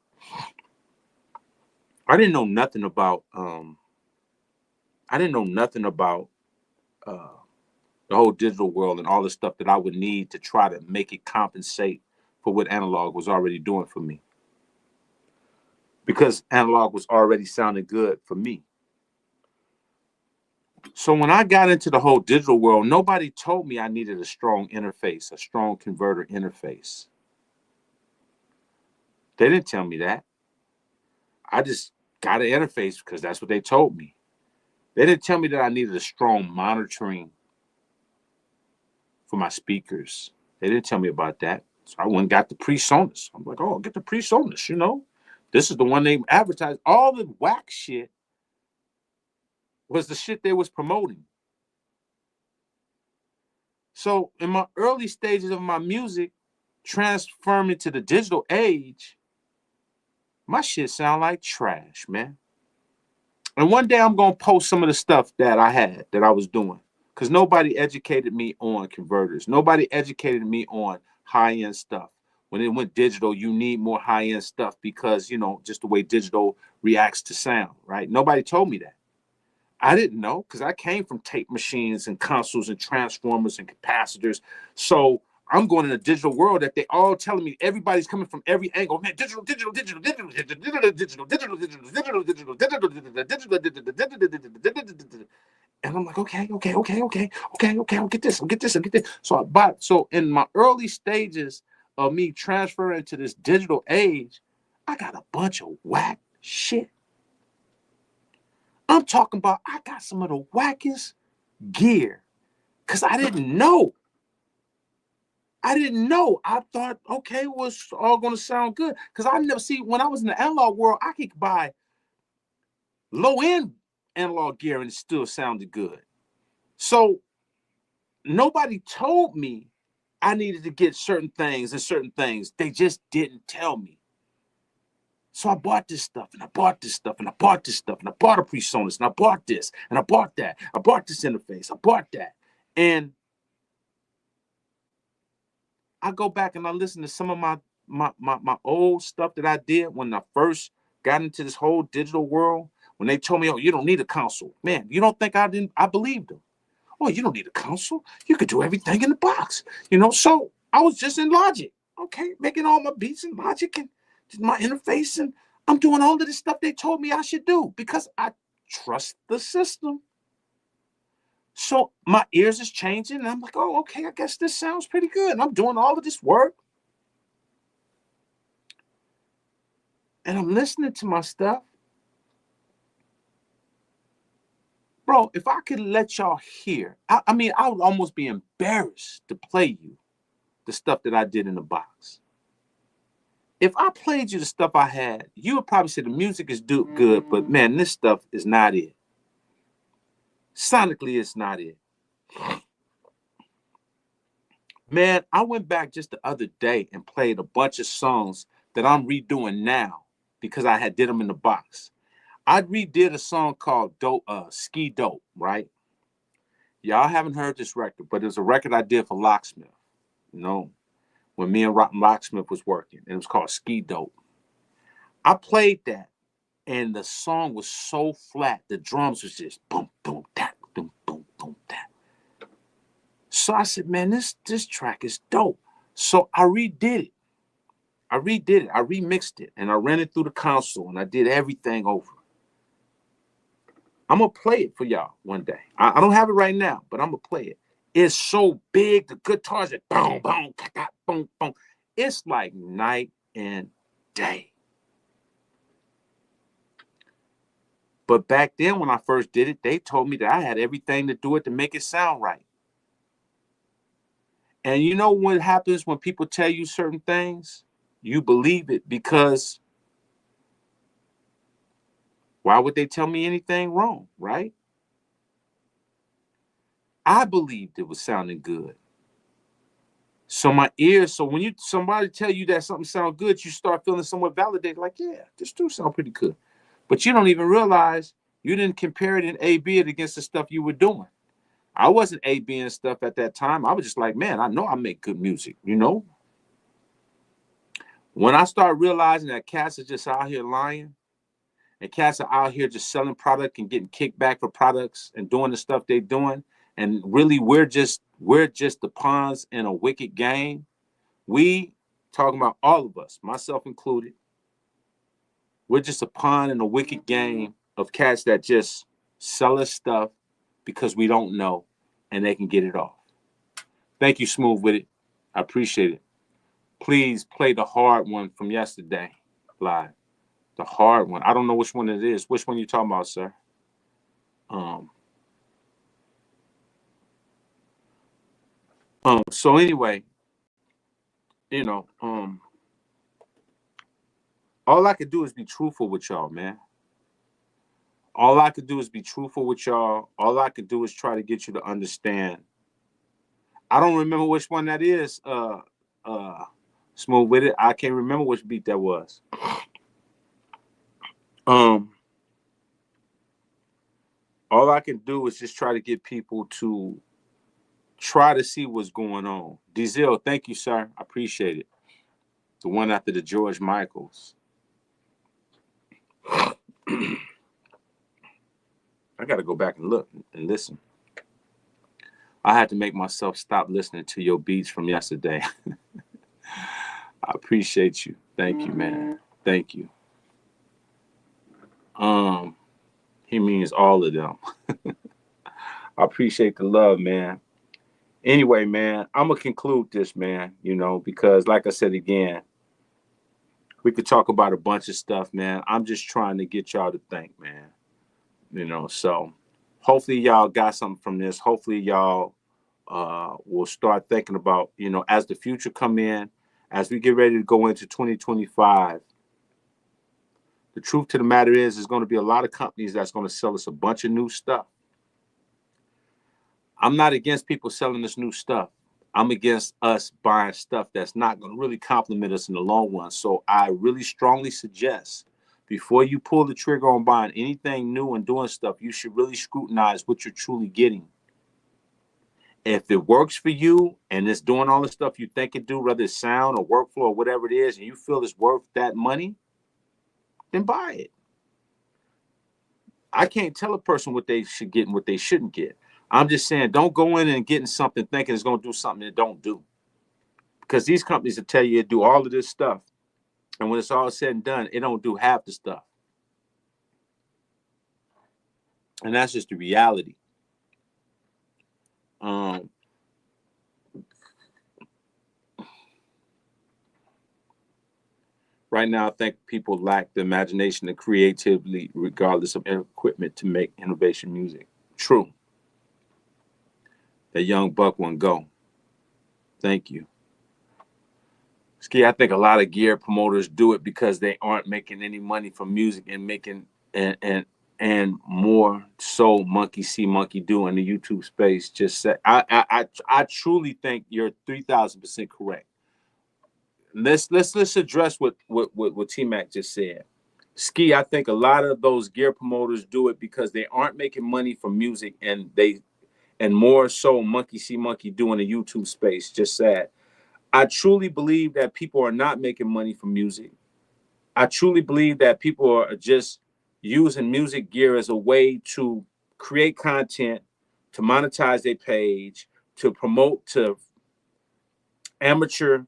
I didn't know nothing about the whole digital world and all the stuff that I would need to try to make it compensate for what analog was already doing for me. Because analog was already sounding good for me. So when I got into the whole digital world, nobody told me I needed a strong interface, a strong converter interface. They didn't tell me that. I just got an interface because that's what they told me. They didn't tell me that I needed a strong monitoring for my speakers. They didn't tell me about that. So I went and got the PreSonus. I'm like, oh, get the PreSonus, you know. This is the one they advertised. All the whack shit was the shit they was promoting. So in my early stages of my music, transforming to the digital age, my shit sound like trash, man. And one day I'm going to post some of the stuff that I had, that I was doing. Because nobody educated me on converters. Nobody educated me on high-end stuff. When it went digital, you need more high-end stuff because, you know, just the way digital reacts to sound, right? Nobody told me that. I didn't know because I came from tape machines and consoles and transformers and capacitors. So I'm going in a digital world that they all telling me everybody's coming from every angle. Man, digital. And I'm like, okay, I'll get this. So in my early stages of me transferring to this digital age, I got a bunch of whack shit. I'm talking about I got some of the wackest gear because I didn't know. I thought, okay, it was all going to sound good because I never see when I was in the analog world, I could buy low-end analog gear and it still sounded good. So nobody told me I needed to get certain things and certain things. They just didn't tell me. So I bought this stuff and I bought this stuff and I bought this stuff and I bought a PreSonus and I bought this and I bought that. I bought this interface. I bought that. And I go back and I listen to some of my old stuff that I did when I first got into this whole digital world. When they told me, oh, you don't need a console. Man, you don't think I didn't? I believed them. Oh, you don't need a console. You could do everything in the box. You know, so I was just in Logic. Okay, making all my beats in Logic and my interface, and I'm doing all of this stuff they told me I should do because I trust the system. So my ears is changing, and I'm like, oh, okay, I guess this sounds pretty good. And I'm doing all of this work. And I'm listening to my stuff. Bro, if I could let y'all hear, I mean, I would almost be embarrassed to play you the stuff that I did in the box. If I played you the stuff I had, you would probably say the music is good, but man, this stuff is not it. Sonically, it's not it. Man, I went back just the other day and played a bunch of songs that I'm redoing now because I had did them in the box. I redid a song called Ski Dope, right? Y'all haven't heard this record, but it's a record I did for Locksmith, you know, when me and Locksmith was working. And it was called Ski Dope. I played that, and the song was so flat. The drums was just boom, boom, that, boom, boom, boom, that. So I said, man, this track is dope. So I redid it. I remixed it, and I ran it through the console, and I did everything over. I'm going to play it for y'all one day. I don't have it right now, but I'm going to play it. It's so big. The guitars are boom, boom, boom, boom. It's like night and day. But back then when I first did it, they told me that I had everything to do it to make it sound right. And you know what happens when people tell you certain things? You believe it because why would they tell me anything wrong, right? I believed it was sounding good. So my ears, so when somebody tell you that something sounds good, you start feeling somewhat validated, like, yeah, this do sound pretty good. But you don't even realize you didn't compare it and A-B it against the stuff you were doing. I wasn't A-B-ing stuff at that time. I was just like, man, I know I make good music, you know? When I start realizing that cats are just out here lying, and cats are out here just selling product and getting kickback for products and doing the stuff they're doing, and really we're just the pawns in a wicked game. We talking about all of us, myself included. We're just a pawn in a wicked game of cats that just sell us stuff because we don't know and they can get it off. Thank you, Smooth with it. I appreciate it. Please play the hard one from yesterday live. The hard one. I don't know which one it is. Which one you talking about, sir? So anyway, you know, all I could do is be truthful with y'all, man. All I could do is be truthful with y'all. All I could do is try to get you to understand. I don't remember which one that is, Smooth with it. I can't remember which beat that was. All I can do is just try to get people to try to see what's going on. Diesel, thank you, sir. I appreciate it. The one after the George Michaels. I got to go back and look and listen. I had to make myself stop listening to your beats from yesterday. I appreciate you. Thank you, man. Thank you. He means all of them. I appreciate the love, man. Anyway, man, I'm going to conclude this, man, because like I said again, we could talk about a bunch of stuff, man. I'm just trying to get y'all to think, man. So hopefully y'all got something from this. Hopefully y'all will start thinking about, as the future come in, as we get ready to go into 2025, the truth to the matter is there's going to be a lot of companies that's going to sell us a bunch of new stuff. I'm not against people selling us new stuff. I'm against us buying stuff that's not going to really complement us in the long run. So I really strongly suggest before you pull the trigger on buying anything new and doing stuff, you should really scrutinize what you're truly getting. If it works for you and it's doing all the stuff you think it do, whether it's sound or workflow or whatever it is, and you feel it's worth that money, then buy it. I can't tell a person what they should get and what they shouldn't get. I'm just saying, don't go in and getting something thinking it's going to do something it don't do. Because these companies will tell you it do all of this stuff. And when it's all said and done, it don't do half the stuff. And that's just the reality. Right now, I think people lack the imagination and creativity, regardless of equipment, to make innovation music. True. That young buck won't go. Thank you. Ski, I think a lot of gear promoters do it because they aren't making any money from music and making and more so monkey see monkey do in the YouTube space. Just say I truly think you're 3,000% correct. Let's address what T-Mac just said. Ski, I think a lot of those gear promoters do it because they aren't making money from music and more so monkey see monkey do in the YouTube space. Just sad. I truly believe that people are not making money from music. I truly believe that people are just using music gear as a way to create content, to monetize their page, to promote to amateur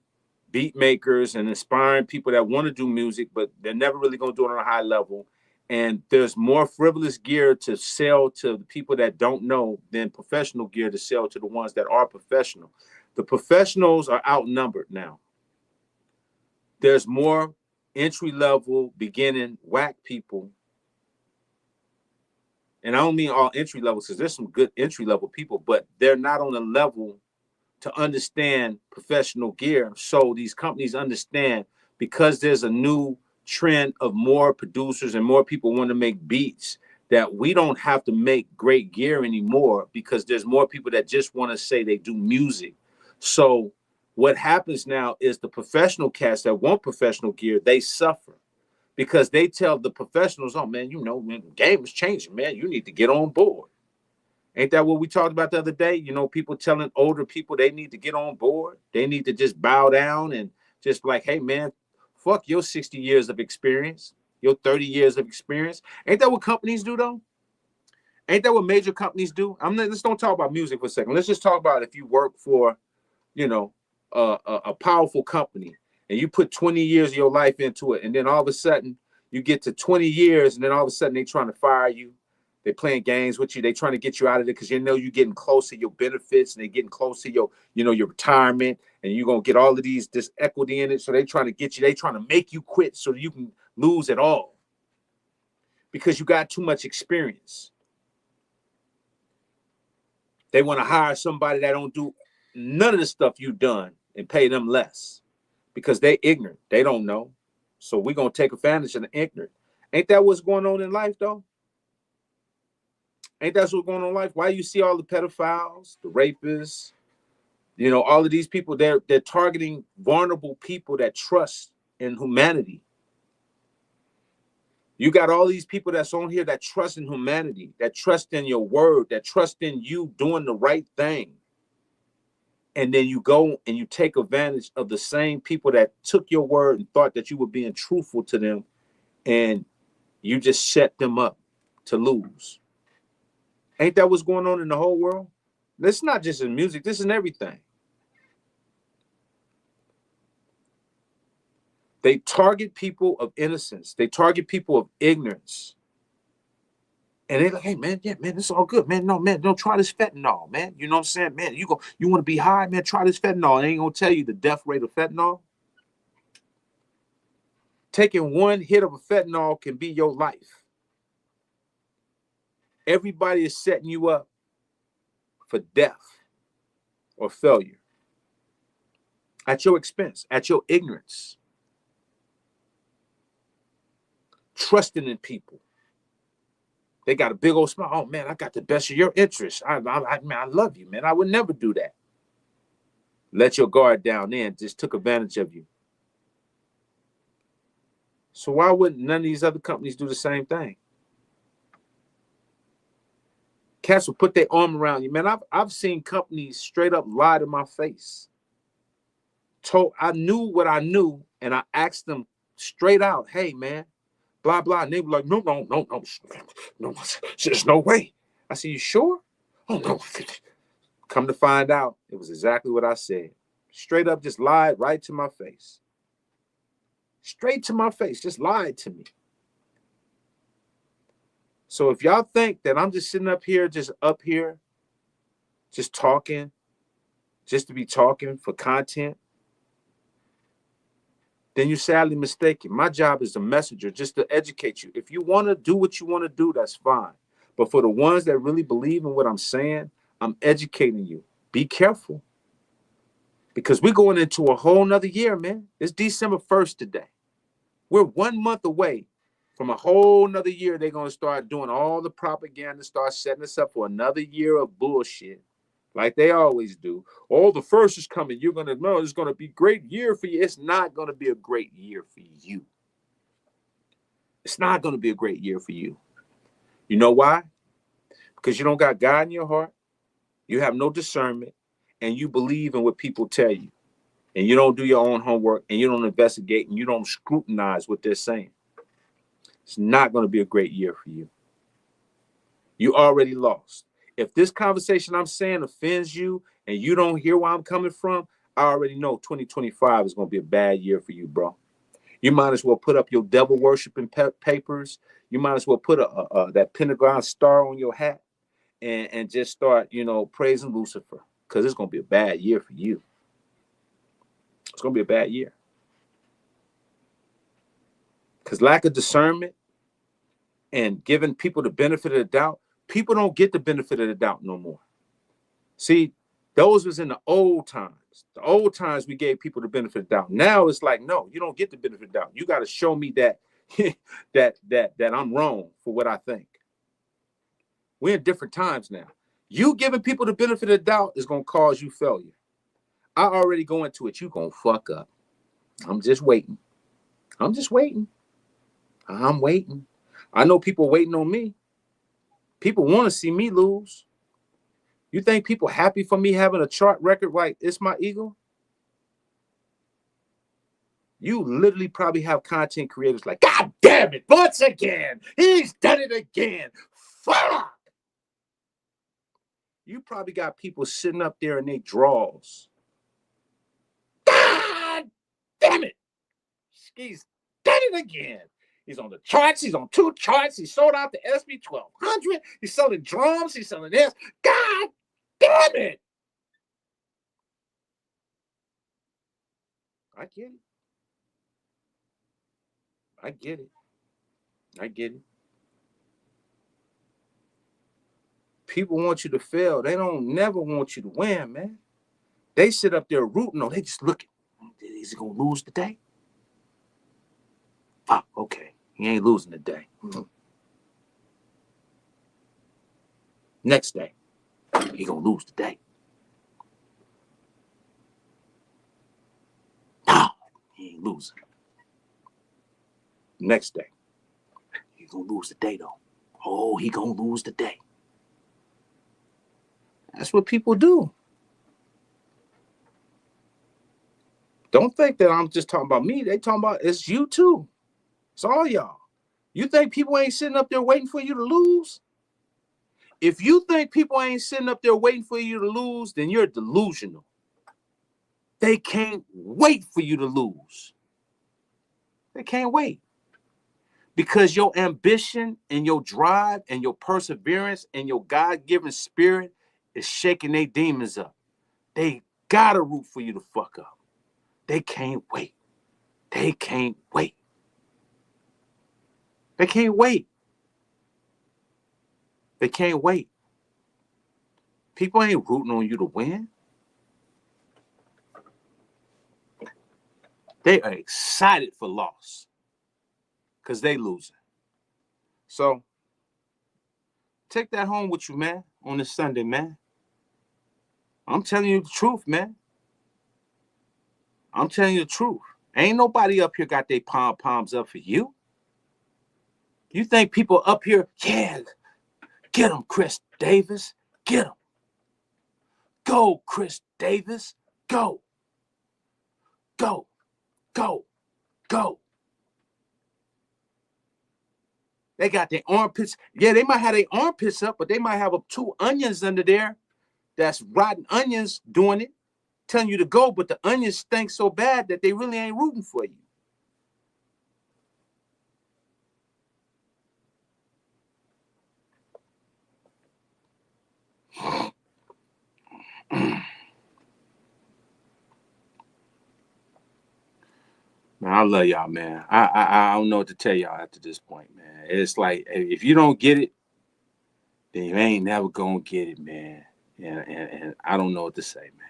beat makers and inspiring people that want to do music, but they're never really going to do it on a high level. And there's more frivolous gear to sell to the people that don't know than professional gear to sell to the ones that are professional. The professionals are outnumbered now. There's more entry-level, beginning, whack people. And I don't mean all entry levels, because there's some good entry-level people, but they're not on a level to understand professional gear. So these companies understand, because there's a new trend of more producers and more people want to make beats, that we don't have to make great gear anymore, because there's more people that just want to say they do music. So what happens now is the professional cats that want professional gear, they suffer because they tell the professionals, oh man, man, the game is changing, man. You need to get on board. Ain't that what we talked about the other day? People telling older people they need to get on board. They need to just bow down and just like, hey, man, fuck your 60 years of experience, your 30 years of experience. Ain't that what companies do, though? Ain't that what major companies do? Let's don't talk about music for a second. Let's just talk about if you work for, a powerful company and you put 20 years of your life into it, and then all of a sudden you get to 20 years, and then all of a sudden they trying to fire you. They're playing games with you. They trying to get you out of it because you know you're getting close to your benefits, and they're getting close to your, your retirement, and you're gonna get all of this equity in it. So they trying to get you, they trying to make you quit so you can lose it all. Because you got too much experience. They want to hire somebody that don't do none of the stuff you've done and pay them less because they ignorant. They don't know. So we're going to take advantage of the ignorant. Ain't that what's going on in life, though? Ain't that what's going on in life? Why you see all the pedophiles, the rapists, all of these people, they're targeting vulnerable people that trust in humanity. You got all these people that's on here that trust in humanity, that trust in your word, that trust in you doing the right thing. And then you go and you take advantage of the same people that took your word and thought that you were being truthful to them, and you just set them up to lose. Ain't that what's going on in the whole world? This is not just in music, this is in everything. They target people of innocence. They target people of ignorance. And they're like, hey, man, yeah, man, it's all good, man. No, man, don't try this fentanyl, man. You know what I'm saying? Man, you want to be high, man, try this fentanyl. They ain't going to tell you the death rate of fentanyl. Taking one hit of a fentanyl can be your life. Everybody is setting you up for death or failure at your expense, at your ignorance. Trusting in people. They got a big old smile. Oh, man, I got the best of your interests. I love you, man. I would never do that. Let your guard down there and just took advantage of you. So why wouldn't none of these other companies do the same thing? Cats will put their arm around you. Man, I've seen companies straight up lie to my face. I knew what I knew, and I asked them straight out, hey, man, blah, blah. And they were like, no, there's no way. I said, you sure? Oh, no. Come to find out, it was exactly what I said. Straight up, just lied right to my face. Straight to my face, just lied to me. So if y'all think that I'm just sitting up here, just talking, just to be talking for content, then you're sadly mistaken. My job is a messenger, just to educate you. If you want to do what you want to do, that's fine. But for the ones that really believe in what I'm saying, I'm educating you. Be careful. Because we're going into a whole nother year, man. It's December 1st today. We're 1 month away from a whole nother year. They're going to start doing all the propaganda, start setting us up for another year of bullshit. Like they always do. Oh, the first is coming. You're going to know it's going to be a great year for you. It's not going to be a great year for you. It's not going to be a great year for you. You know why? Because you don't got God in your heart. You have no discernment. And you believe in what people tell you. And you don't do your own homework. And you don't investigate. And you don't scrutinize what they're saying. It's not going to be a great year for you. You already lost. If this conversation I'm saying offends you and you don't hear where I'm coming from, I already know 2025 is going to be a bad year for you, bro. You might as well put up your devil worshiping papers. You might as well put that pentagon star on your hat and just start, praising Lucifer, because it's going to be a bad year for you. It's going to be a bad year. Because lack of discernment and giving people the benefit of the doubt, people don't get the benefit of the doubt no more. See, those was in the old times. The old times we gave people the benefit of the doubt. Now it's like, no, you don't get the benefit of the doubt. You got to show me that that I'm wrong for what I think. We're in different times now. You giving people the benefit of the doubt is going to cause you failure. I already go into it. You going to fuck up. I'm just waiting. I'm waiting. I know people waiting on me. People want to see me lose. You think people happy for me having a chart record like it's my ego? You literally probably have content creators like, God damn it, once again, he's done it again. Fuck. You probably got people sitting up there in their drawers. God damn it. He's done it again. He's on the charts. He's on 2 charts. He sold out the SB 1200. He's selling drums. He's selling this. God damn it. I get it. I get it. I get it. People want you to fail. They don't never want you to win, man. They sit up there rooting on. They just looking. Is he going to lose today? Oh, okay. He ain't losing today. Next day, he going to lose today. No, he ain't losing. Next day, he going to lose today, though. Oh, he going to lose today. That's what people do. Don't think that I'm just talking about me. They talking about it's you too. It's all y'all. You think people ain't sitting up there waiting for you to lose? If you think people ain't sitting up there waiting for you to lose, then you're delusional. They can't wait for you to lose. They can't wait. Because your ambition and your drive and your perseverance and your God-given spirit is shaking their demons up. They gotta root for you to fuck up. They can't wait. They can't wait. They can't wait. They can't wait. People ain't rooting on you to win. They are excited for loss because they losing. So take that home with you, man, on this Sunday, man. I'm telling you the truth, man. I'm telling you the truth. Ain't nobody up here got their pom-poms up for you. You think people up here, yeah, get him, Chris Davis. Get him. Go, Chris Davis. Go. Go. Go. Go. They got their armpits. Yeah, they might have their armpits up, but they might have 2 onions under there. That's rotten onions doing it, telling you to go, but the onions stink so bad that they really ain't rooting for you. Man, I love y'all, man. I don't know what to tell y'all after this point, man. It's like if you don't get it, then you ain't never gonna get it, man. And I don't know what to say, man.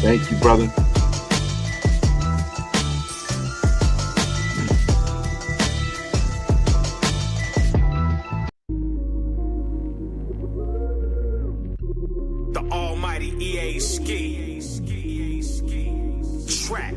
Thank you, brother. The almighty EA ski. Track.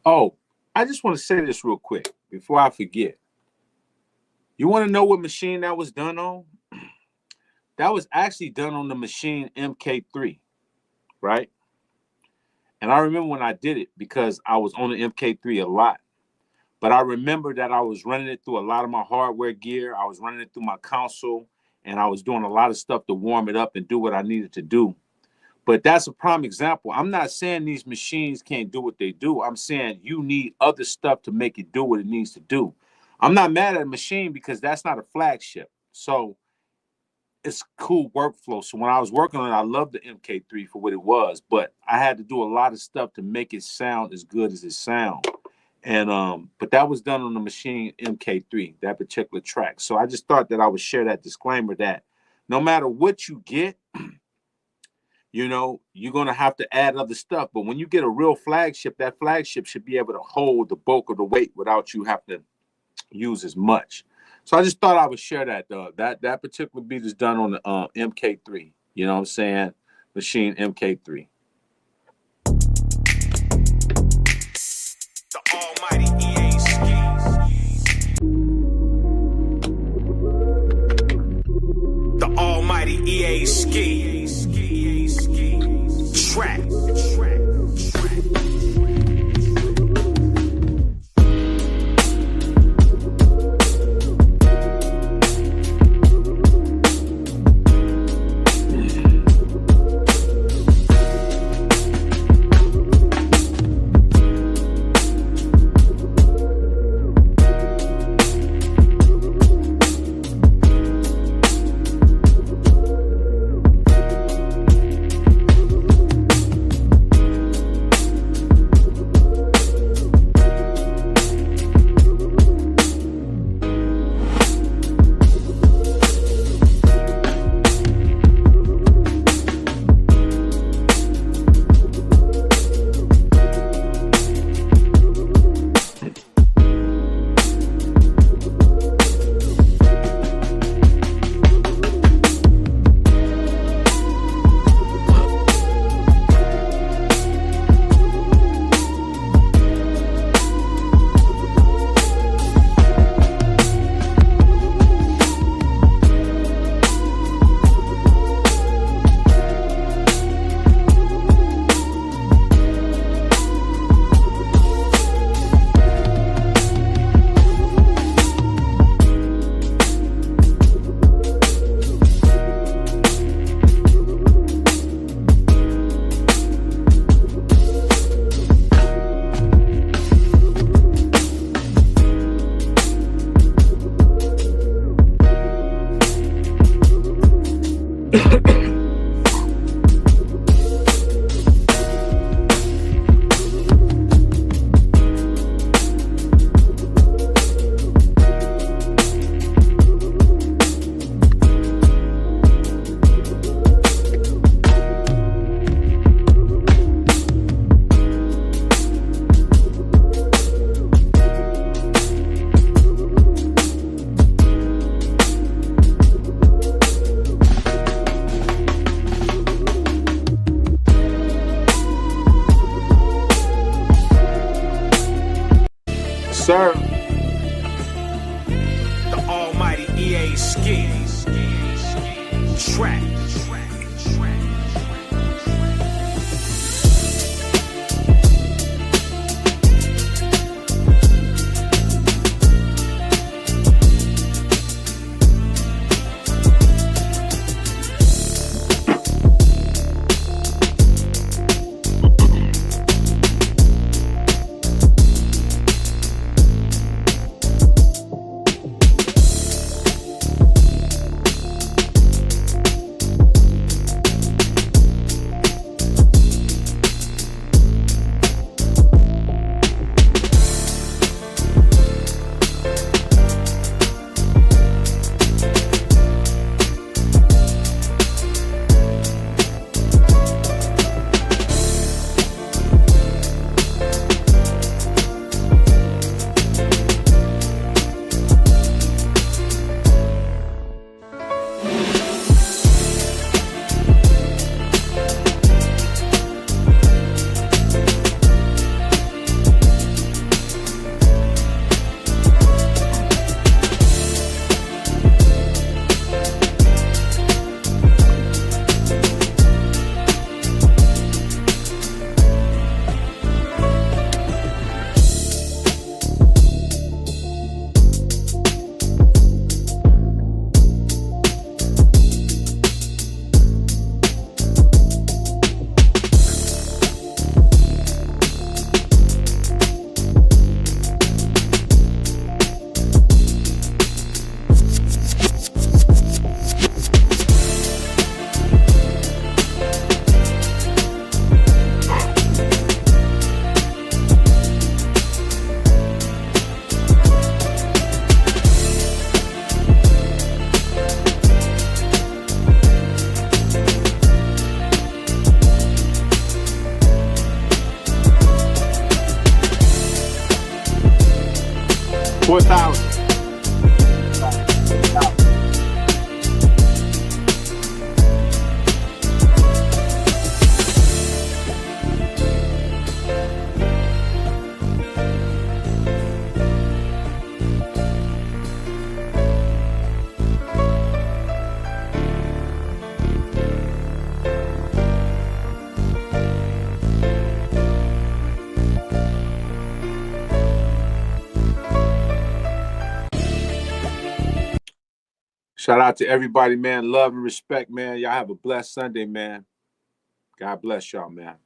Oh, I just want to say this real quick before I forget. You want to know what machine that was done on? That was actually done on the machine MK3, right? And I remember when I did it because I was on the MK3 a lot. But I remember that I was running it through a lot of my hardware gear. I was running it through my console, and I was doing a lot of stuff to warm it up and do what I needed to do. But that's a prime example. I'm not saying these machines can't do what they do. I'm saying you need other stuff to make it do what it needs to do. I'm not mad at a machine because that's not a flagship. So it's cool workflow. So when I was working on it, I loved the MK3 for what it was, but I had to do a lot of stuff to make it sound as good as it sounds. And but that was done on the machine MK3, that particular track. So I just thought that I would share that disclaimer that no matter what you get, you know, you're going to have to add other stuff. But when you get a real flagship, that flagship should be able to hold the bulk of the weight without you having to use as much. So I just thought I would share that, though. That particular beat is done on the MK3. You know what I'm saying? Machine MK3. The almighty EA ski. The almighty EA ski. Track. sir. The almighty EA ski. Track. $4,000. Shout out to everybody, man. Love and respect, man. Y'all have a blessed Sunday, man. God bless y'all, man.